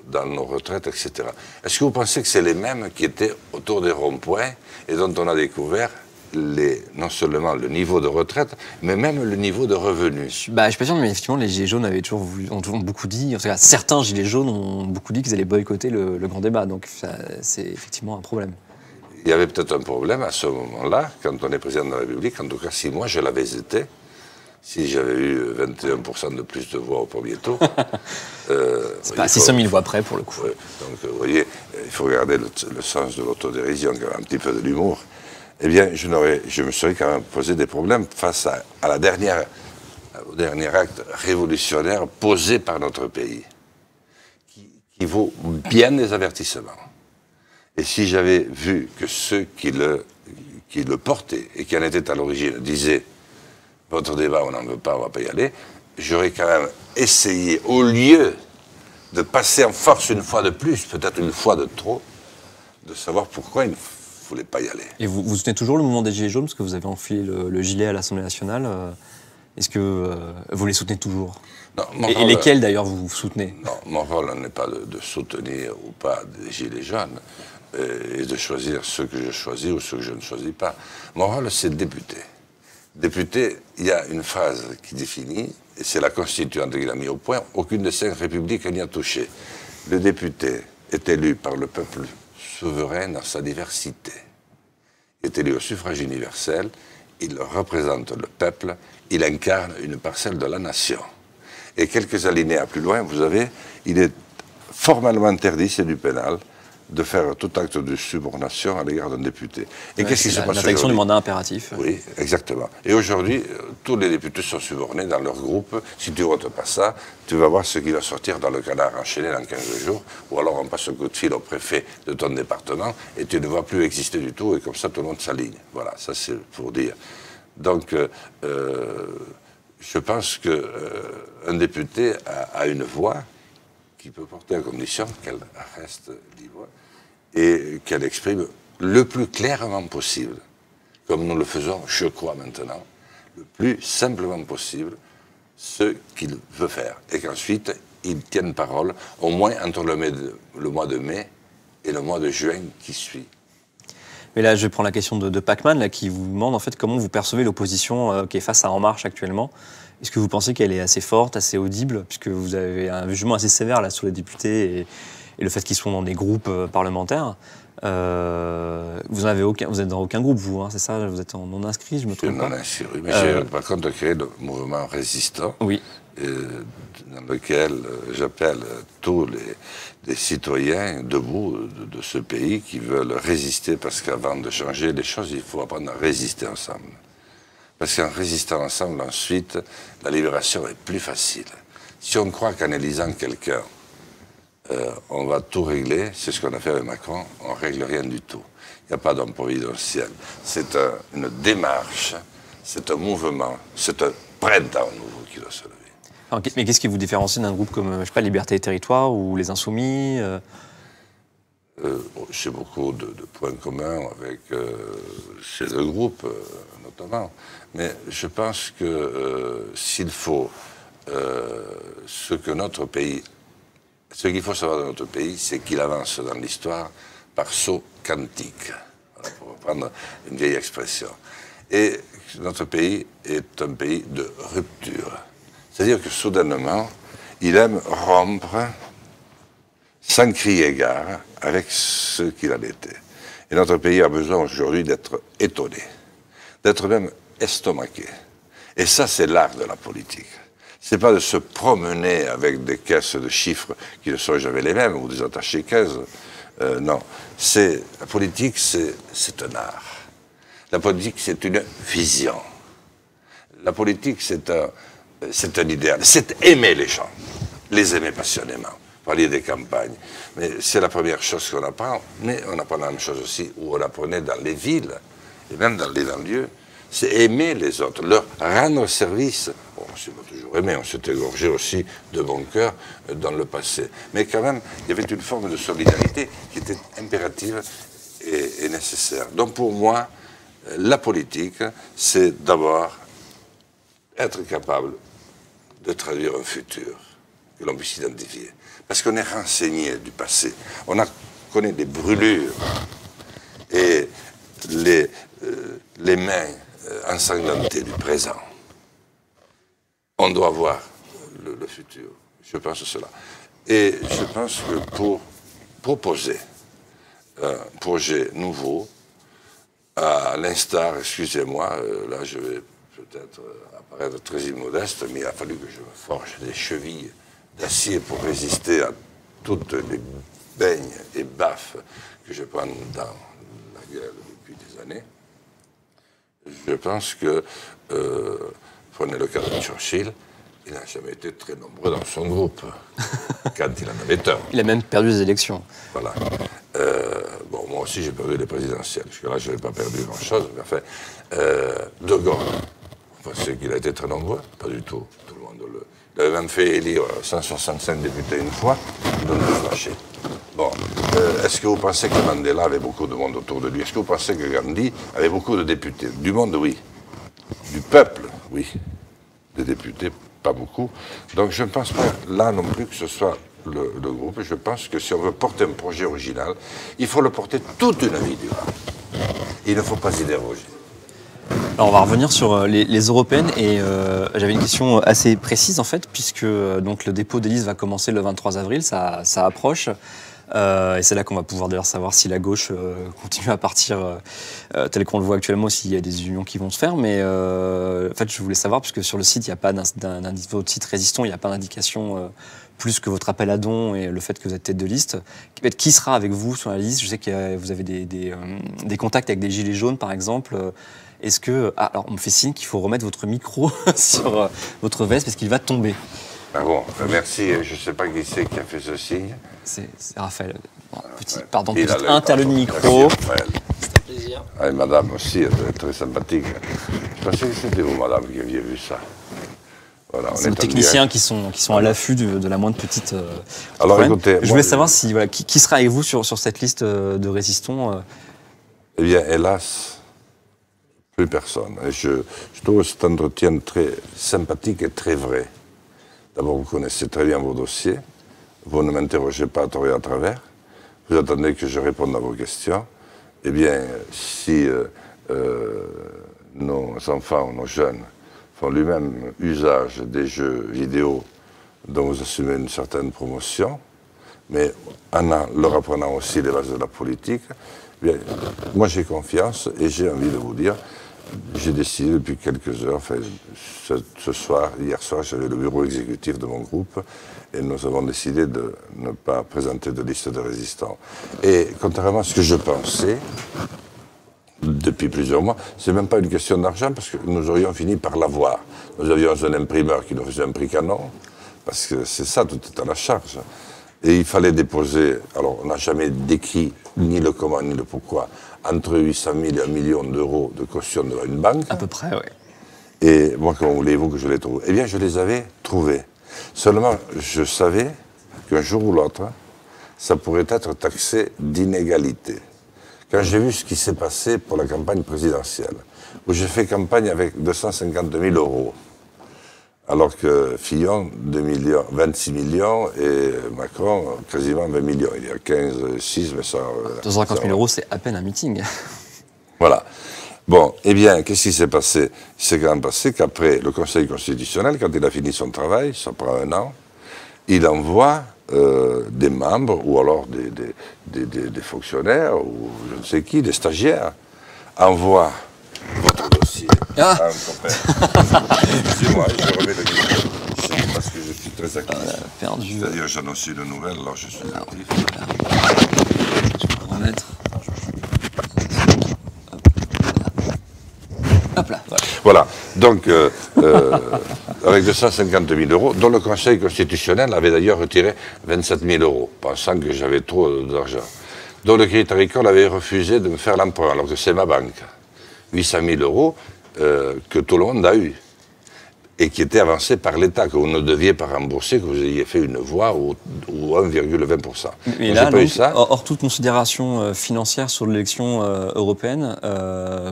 dans nos retraites, etc. » Est-ce que vous pensez que c'est les mêmes qui étaient autour des ronds-points et dont on a découvert non seulement le niveau de retraite, mais même le niveau de revenus? Je suis pas sûr, mais effectivement, les Gilets jaunes ont toujours beaucoup dit, en tout cas, certains Gilets jaunes ont beaucoup dit qu'ils allaient boycotter le grand débat, donc c'est effectivement un problème. Il y avait peut-être un problème à ce moment-là, quand on est président de la République, en tout cas si moi je l'avais été, si j'avais eu 21% de plus de voix au premier tour. C'est pas à 600 000 voix près pour le coup. Ouais, donc, vous voyez, il faut regarder le sens de l'autodérision, quand même, un petit peu de l'humour. Eh bien, je me serais quand même posé des problèmes face au dernier acte révolutionnaire posé par notre pays, qui vaut bien des avertissements. Et si j'avais vu que ceux qui le portaient et qui en étaient à l'origine disaient « votre débat, on n'en veut pas, on ne va pas y aller », j'aurais quand même essayé, au lieu de passer en force une fois de plus, peut-être une fois de trop, de savoir pourquoi il ne voulait pas y aller. Et vous soutenez toujours le mouvement des Gilets jaunes, parce que vous avez enfilé le gilet à l'Assemblée nationale. Est-ce que vous les soutenez toujours? Non, et lesquels d'ailleurs vous soutenez? Non, mon rôle n'est pas de soutenir ou pas des Gilets jaunes et de choisir ceux que je choisis ou ceux que je ne choisis pas. Mon rôle, c'est député. Député, il y a une phrase qui définit, et c'est la constituante qui l'a mis au point, aucune des 5 républiques n'y a touché. Le député est élu par le peuple souverain dans sa diversité. Il est élu au suffrage universel, il représente le peuple, il incarne une parcelle de la nation. Et quelques alinéas plus loin, vous avez, il est formellement interdit, c'est du pénal, de faire tout acte de subordination à l'égard d'un député. Et qu'est-ce qui se passe aujourd'hui? L'interdiction du mandat impératif. Oui, exactement. Et aujourd'hui, tous les députés sont subordonnés dans leur groupe. Si tu ne votes pas ça, tu vas voir ce qui va sortir dans le canard enchaîné dans 15 jours. Ou alors on passe un coup de fil au préfet de ton département et tu ne vas plus exister du tout et comme ça tout le monde s'aligne. Voilà, ça c'est pour dire. Donc, je pense qu'un député a une voix qui peut porter à condition qu'elle reste libre et qu'elle exprime le plus clairement possible, comme nous le faisons, je crois maintenant, le plus simplement possible, ce qu'il veut faire. Et qu'ensuite, il tienne parole, au moins entre le mois de mai et le mois de juin qui suit. Mais là, je prends la question de Pacman, là, qui vous demande en fait comment vous percevez l'opposition qui est face à En Marche actuellement. Est-ce que vous pensez qu'elle est assez forte, assez audible, puisque vous avez un jugement assez sévère là sur les députés et le fait qu'ils sont dans des groupes parlementaires. Vous êtes dans aucun groupe, vous, hein, c'est ça? Vous êtes en non inscrit, je me trompe pas? Non inscrit, oui, mais j'ai par contre créé le mouvement résistant, oui. Dans lequel j'appelle tous les citoyens debout de ce pays qui veulent résister, parce qu'avant de changer les choses, il faut apprendre à résister ensemble. Parce qu'en résistant ensemble, ensuite, la libération est plus facile. Si on croit qu'en élisant quelqu'un, on va tout régler, c'est ce qu'on a fait avec Macron, on ne règle rien du tout. Il n'y a pas d'homme providentiel. C'est une démarche, c'est un mouvement, c'est un printemps nouveau qui doit se lever. Alors, mais qu'est-ce qui vous différencie d'un groupe comme, je sais pas, Liberté et Territoire ou Les Insoumis? J'ai beaucoup de points communs avec ces deux groupes, notamment. Mais je pense que s'il faut ce qu'il faut savoir de notre pays, c'est qu'il avance dans l'histoire par saut quantique, voilà, pour reprendre une vieille expression. Et notre pays est un pays de rupture. C'est-à-dire que soudainement, il aime rompre sans crier gare avec ce qu'il en était. Et notre pays a besoin aujourd'hui d'être étonné, d'être même estomaqué. Et ça, c'est l'art de la politique. C'est pas de se promener avec des caisses de chiffres qui ne sont jamais les mêmes, ou des attachés 15. Non. La politique, c'est un art. La politique, c'est une vision. La politique, c'est un idéal. C'est aimer les gens, les aimer passionnément. Parler des campagnes. Mais c'est la première chose qu'on apprend. Mais on apprend la même chose aussi où on apprenait dans les villes, et même dans les banlieues. C'est aimer les autres, leur rendre service. Bon, on s'est pas toujours aimé, on s'est égorgé aussi de bon cœur dans le passé. Mais quand même, il y avait une forme de solidarité qui était impérative et nécessaire. Donc pour moi, la politique, c'est d'abord être capable de traduire un futur que l'on puisse identifier. Parce qu'on est renseigné du passé. On connaît des brûlures et les mains ensanglantées du présent. On doit voir le futur. Je pense cela. Et je pense que pour proposer un projet nouveau, à l'instar, excusez-moi, là je vais peut-être apparaître très immodeste, mais il a fallu que je me forge des chevilles d'acier pour résister à toutes les beignes et baffes que je prends dans la guerre depuis des années. Je pense que, prenez le cas de Churchill, il n'a jamais été très nombreux dans son groupe, quand il en avait un. Il a même perdu les élections. Voilà. Bon, moi aussi, j'ai perdu les présidentielles, parce que là, je n'avais pas perdu grand-chose. Mais enfin, De Gaulle, vous pensez qu'il a été très nombreux? Pas du tout. Tout le monde le... Il avait même fait élire 165 députés une fois, il donne le flasher. Bon, est-ce que vous pensez que Mandela avait beaucoup de monde autour de lui? Est-ce que vous pensez que Gandhi avait beaucoup de députés? Du monde, oui. Du peuple, oui. Des députés, pas beaucoup. Donc je ne pense pas, là non plus, que ce soit le groupe. Je pense que si on veut porter un projet original, il faut le porter toute une vie durable. Il ne faut pas y déroger. Alors on va revenir sur les européennes et j'avais une question assez précise en fait, puisque donc, le dépôt des listes va commencer le 23 avril, ça approche. Et c'est là qu'on va pouvoir d'ailleurs savoir si la gauche continue à partir tel qu'on le voit actuellement, s'il y a des unions qui vont se faire. Mais en fait, je voulais savoir, puisque sur le site, il n'y a pas votre site Résistons, il n'y a pas d'indication plus que votre appel à dons et le fait que vous êtes tête de liste. Qui sera avec vous sur la liste? Je sais que vous avez des contacts avec des gilets jaunes, par exemple. Est-ce que... Ah, alors, on me fait signe qu'il faut remettre votre micro sur votre veste parce qu'il va tomber. Ah bon, merci. Je ne sais pas qui c'est qui a fait ce signe. C'est Raphaël. Bon, Ouais. Pardon, Il petite a interlude Merci, micro. Raphaël. C'est un plaisir. Ah, et madame aussi, elle est très sympathique. Je pensais que c'était vous, madame, qui aviez vu ça. Voilà, C'est nos techniciens qui sont à l'affût de la moindre petite... Alors problème. écoutez... Je voulais savoir si, voilà, qui sera avec vous sur cette liste de résistants Eh bien, hélas, plus personne. Et je trouve cet entretien très sympathique et très vrai. D'abord, vous connaissez très bien vos dossiers. Vous ne m'interrogez pas à tort et à travers. Vous attendez que je réponde à vos questions. Eh bien, si nos enfants, nos jeunes, font lui-même usage des jeux vidéo dont vous assumez une certaine promotion, mais en leur apprenant aussi les bases de la politique, eh bien, moi j'ai confiance et j'ai envie de vous dire, j'ai décidé depuis quelques heures, enfin, ce soir, hier soir, j'avais le bureau exécutif de mon groupe et nous avons décidé de ne pas présenter de liste de résistants. Et contrairement à ce que je pensais, depuis plusieurs mois, c'est même pas une question d'argent parce que nous aurions fini par l'avoir. Nous avions un imprimeur qui nous faisait un prix canon, parce que c'est ça, tout est à la charge. Et il fallait déposer, alors on n'a jamais décrit ni le comment ni le pourquoi, entre 800 000 et 1 million d'euros de caution devant une banque. à peu près, oui. Et moi, comment voulez-vous que je les trouve? Eh bien, je les avais trouvés. Seulement, je savais qu'un jour ou l'autre, ça pourrait être taxé d'inégalité. Quand j'ai vu ce qui s'est passé pour la campagne présidentielle, où j'ai fait campagne avec 250 000 euros, alors que Fillon, 26 millions, et Macron, quasiment 20 millions. Il y a 15, 6, mais ça... 250 000 euros, c'est à peine un meeting. Voilà. Bon, eh bien, qu'est-ce qui s'est passé? Il s'est quand même passé qu'après le Conseil constitutionnel, quand il a fini son travail, ça prend 1 an, il envoie des membres, ou alors des fonctionnaires, ou je ne sais qui, des stagiaires, envoie votre dossier à un copain. Excusez-moi, je remets le micro, parce que je suis très actif. Perdu. C'est-à-dire, j'annonce une nouvelle, alors je suis actif. Je peux remettre. Hop là. Voilà, donc avec 250 000 euros, dont le Conseil constitutionnel avait d'ailleurs retiré 27 000 euros, pensant que j'avais trop d'argent. Dont le Crédit Agricole avait refusé de me faire l'emprunt, alors que c'est ma banque. 800 000 euros que tout le monde a eu, et qui étaient avancés par l'État, que vous ne deviez pas rembourser, que vous ayez fait une voix ou 1,20%. Mais là, donc, hors toute considération financière sur l'élection européenne,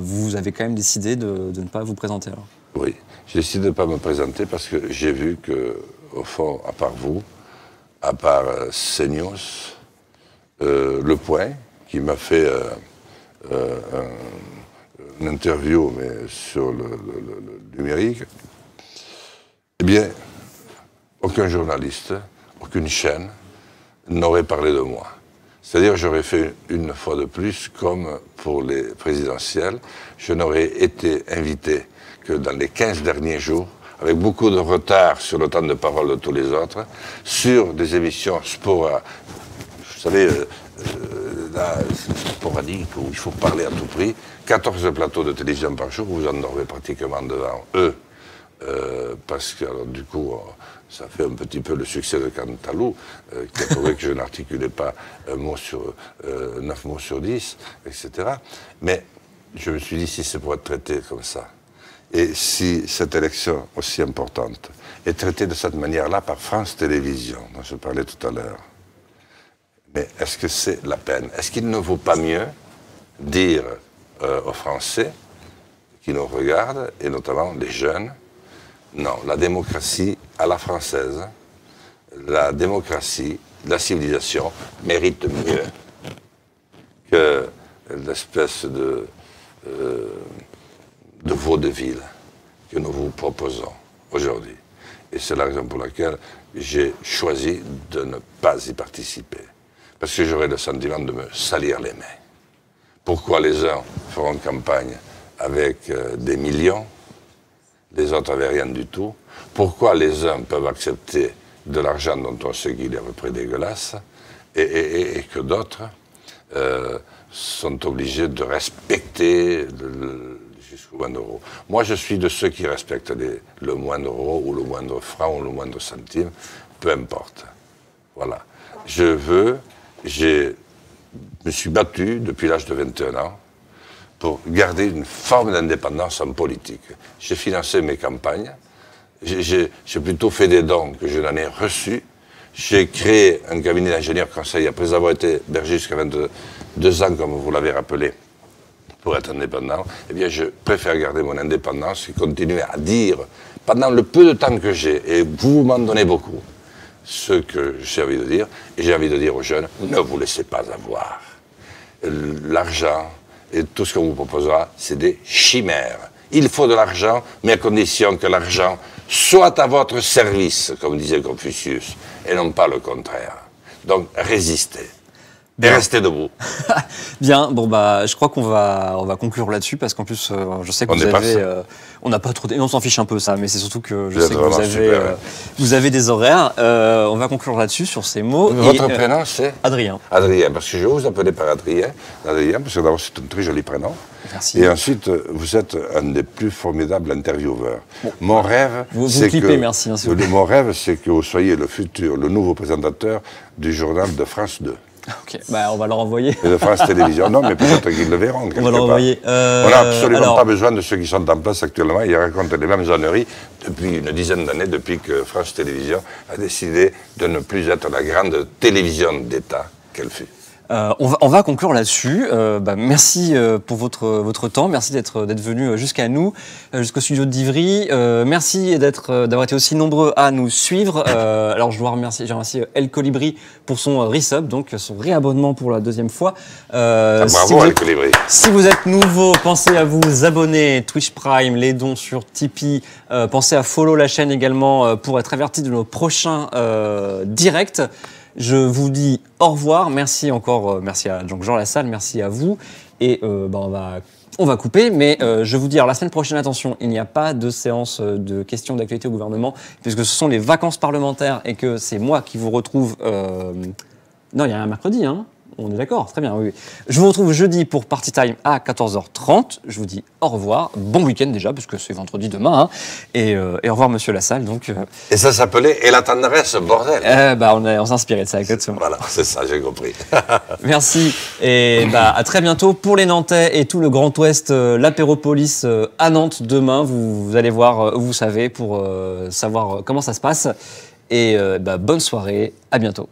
vous avez quand même décidé de ne pas vous présenter alors? Oui, j'ai décidé de ne pas me présenter parce que j'ai vu que, au fond, à part vous, à part CNews, Le Point, qui m'a fait une interview mais sur le numérique, eh bien, aucun journaliste, aucune chaîne n'aurait parlé de moi. C'est-à-dire, j'aurais fait une fois de plus, comme pour les présidentielles, je n'aurais été invité que dans les 15 derniers jours, avec beaucoup de retard sur le temps de parole de tous les autres, sur des émissions vous savez, sporadiques, où il faut parler à tout prix, 14 plateaux de télévision par jour, vous en aurez pratiquement devant eux. Parce que, alors, du coup, ça fait un petit peu le succès de Cantalou, qui a trouvé que je n'articulais pas 9 mots sur 10, etc. Mais je me suis dit, si c'est pour être traité comme ça, et si cette élection aussi importante est traitée de cette manière-là par France Télévisions, dont je parlais tout à l'heure, mais est-ce que c'est la peine? Est-ce qu'il ne vaut pas mieux dire aux Français qui nous regardent, et notamment les jeunes, non, la démocratie à la française, la démocratie, la civilisation mérite mieux que l'espèce de vaudeville que nous vous proposons aujourd'hui. Et c'est la raison pour laquelle j'ai choisi de ne pas y participer. Parce que j'aurais le sentiment de me salir les mains. Pourquoi les uns feront campagne avec des millions, les autres n'avaient rien du tout? Pourquoi les uns peuvent accepter de l'argent dont on sait qu'il est à peu près dégueulasse et que d'autres sont obligés de respecter jusqu'au moindre euro? Moi, je suis de ceux qui respectent le moindre euro ou le moindre franc ou le moindre centime, peu importe. Voilà. Je me suis battu depuis l'âge de 21 ans pour garder une forme d'indépendance en politique. J'ai financé mes campagnes, j'ai plutôt fait des dons que je n'en ai reçus. J'ai créé un cabinet d'ingénieurs conseil après avoir été berger jusqu'à 22 ans, comme vous l'avez rappelé, pour être indépendant. Eh bien, je préfère garder mon indépendance et continuer à dire, pendant le peu de temps que j'ai, et vous m'en donnez beaucoup, ce que j'ai envie de dire, et j'ai envie de dire aux jeunes, ne vous laissez pas avoir. L'argent et tout ce qu'on vous proposera, c'est des chimères. Il faut de l'argent, mais à condition que l'argent soit à votre service, comme disait Confucius, et non pas le contraire. Donc, résistez. Et restez debout. Bien, bon bah je crois qu'on va conclure là-dessus parce qu'en plus je sais que on n'a pas trop, on s'en fiche un peu ça, mais c'est surtout que je sais que vous avez des horaires. On va conclure là-dessus sur ces mots. Votre prénom c'est Adrien. Adrien, parce que je vais vous appeler par Adrien, parce que d'abord c'est un très joli prénom. Merci. Et ensuite vous êtes un des plus formidables intervieweurs. Bon. Mon rêve, c'est que merci, hein, mon rêve, c'est que vous soyez le nouveau présentateur du journal de France 2. Ok, bah on va leur envoyer. Et de France Télévisions, non, mais peut-être qu'ils le verront. On va leur envoyer. On n'a absolument pas besoin de ceux qui sont en place actuellement. Ils racontent les mêmes âneries depuis une dizaine d'années, depuis que France Télévisions a décidé de ne plus être la grande télévision d'État qu'elle fut. On va conclure là-dessus. Merci pour votre temps. Merci d'être venu jusqu'à nous, jusqu'au studio d'Ivry. Merci d'avoir été aussi nombreux à nous suivre. Alors je remercie El Colibri pour son resub, donc son réabonnement pour la deuxième fois. Bravo El Colibri. Si vous êtes nouveau, pensez à vous abonner, Twitch Prime, les dons sur Tipeee. Pensez à follow la chaîne également pour être averti de nos prochains directs. Je vous dis au revoir, merci encore, merci à Jean Lassalle, merci à vous, et on va couper, mais je vous dis, alors la semaine prochaine, attention, il n'y a pas de séance de questions d'actualité au gouvernement, puisque ce sont les vacances parlementaires et que c'est moi qui vous retrouve, non, il y a un mercredi, hein. On est d'accord, très bien, oui. Je vous retrouve jeudi pour Party Time à 14h30. Je vous dis au revoir, bon week-end déjà, parce que c'est vendredi demain. Hein. Et au revoir, monsieur Lassalle. Donc, Et ça s'appelait « Et la tendresse, bordel ». On s'est inspiré de ça, exactement. Voilà, c'est ça, j'ai compris. Merci. Et à très bientôt pour les Nantais et tout le Grand Ouest, l'Apéropolis à Nantes demain. Vous allez voir, vous savez, pour savoir comment ça se passe. Et bonne soirée, à bientôt.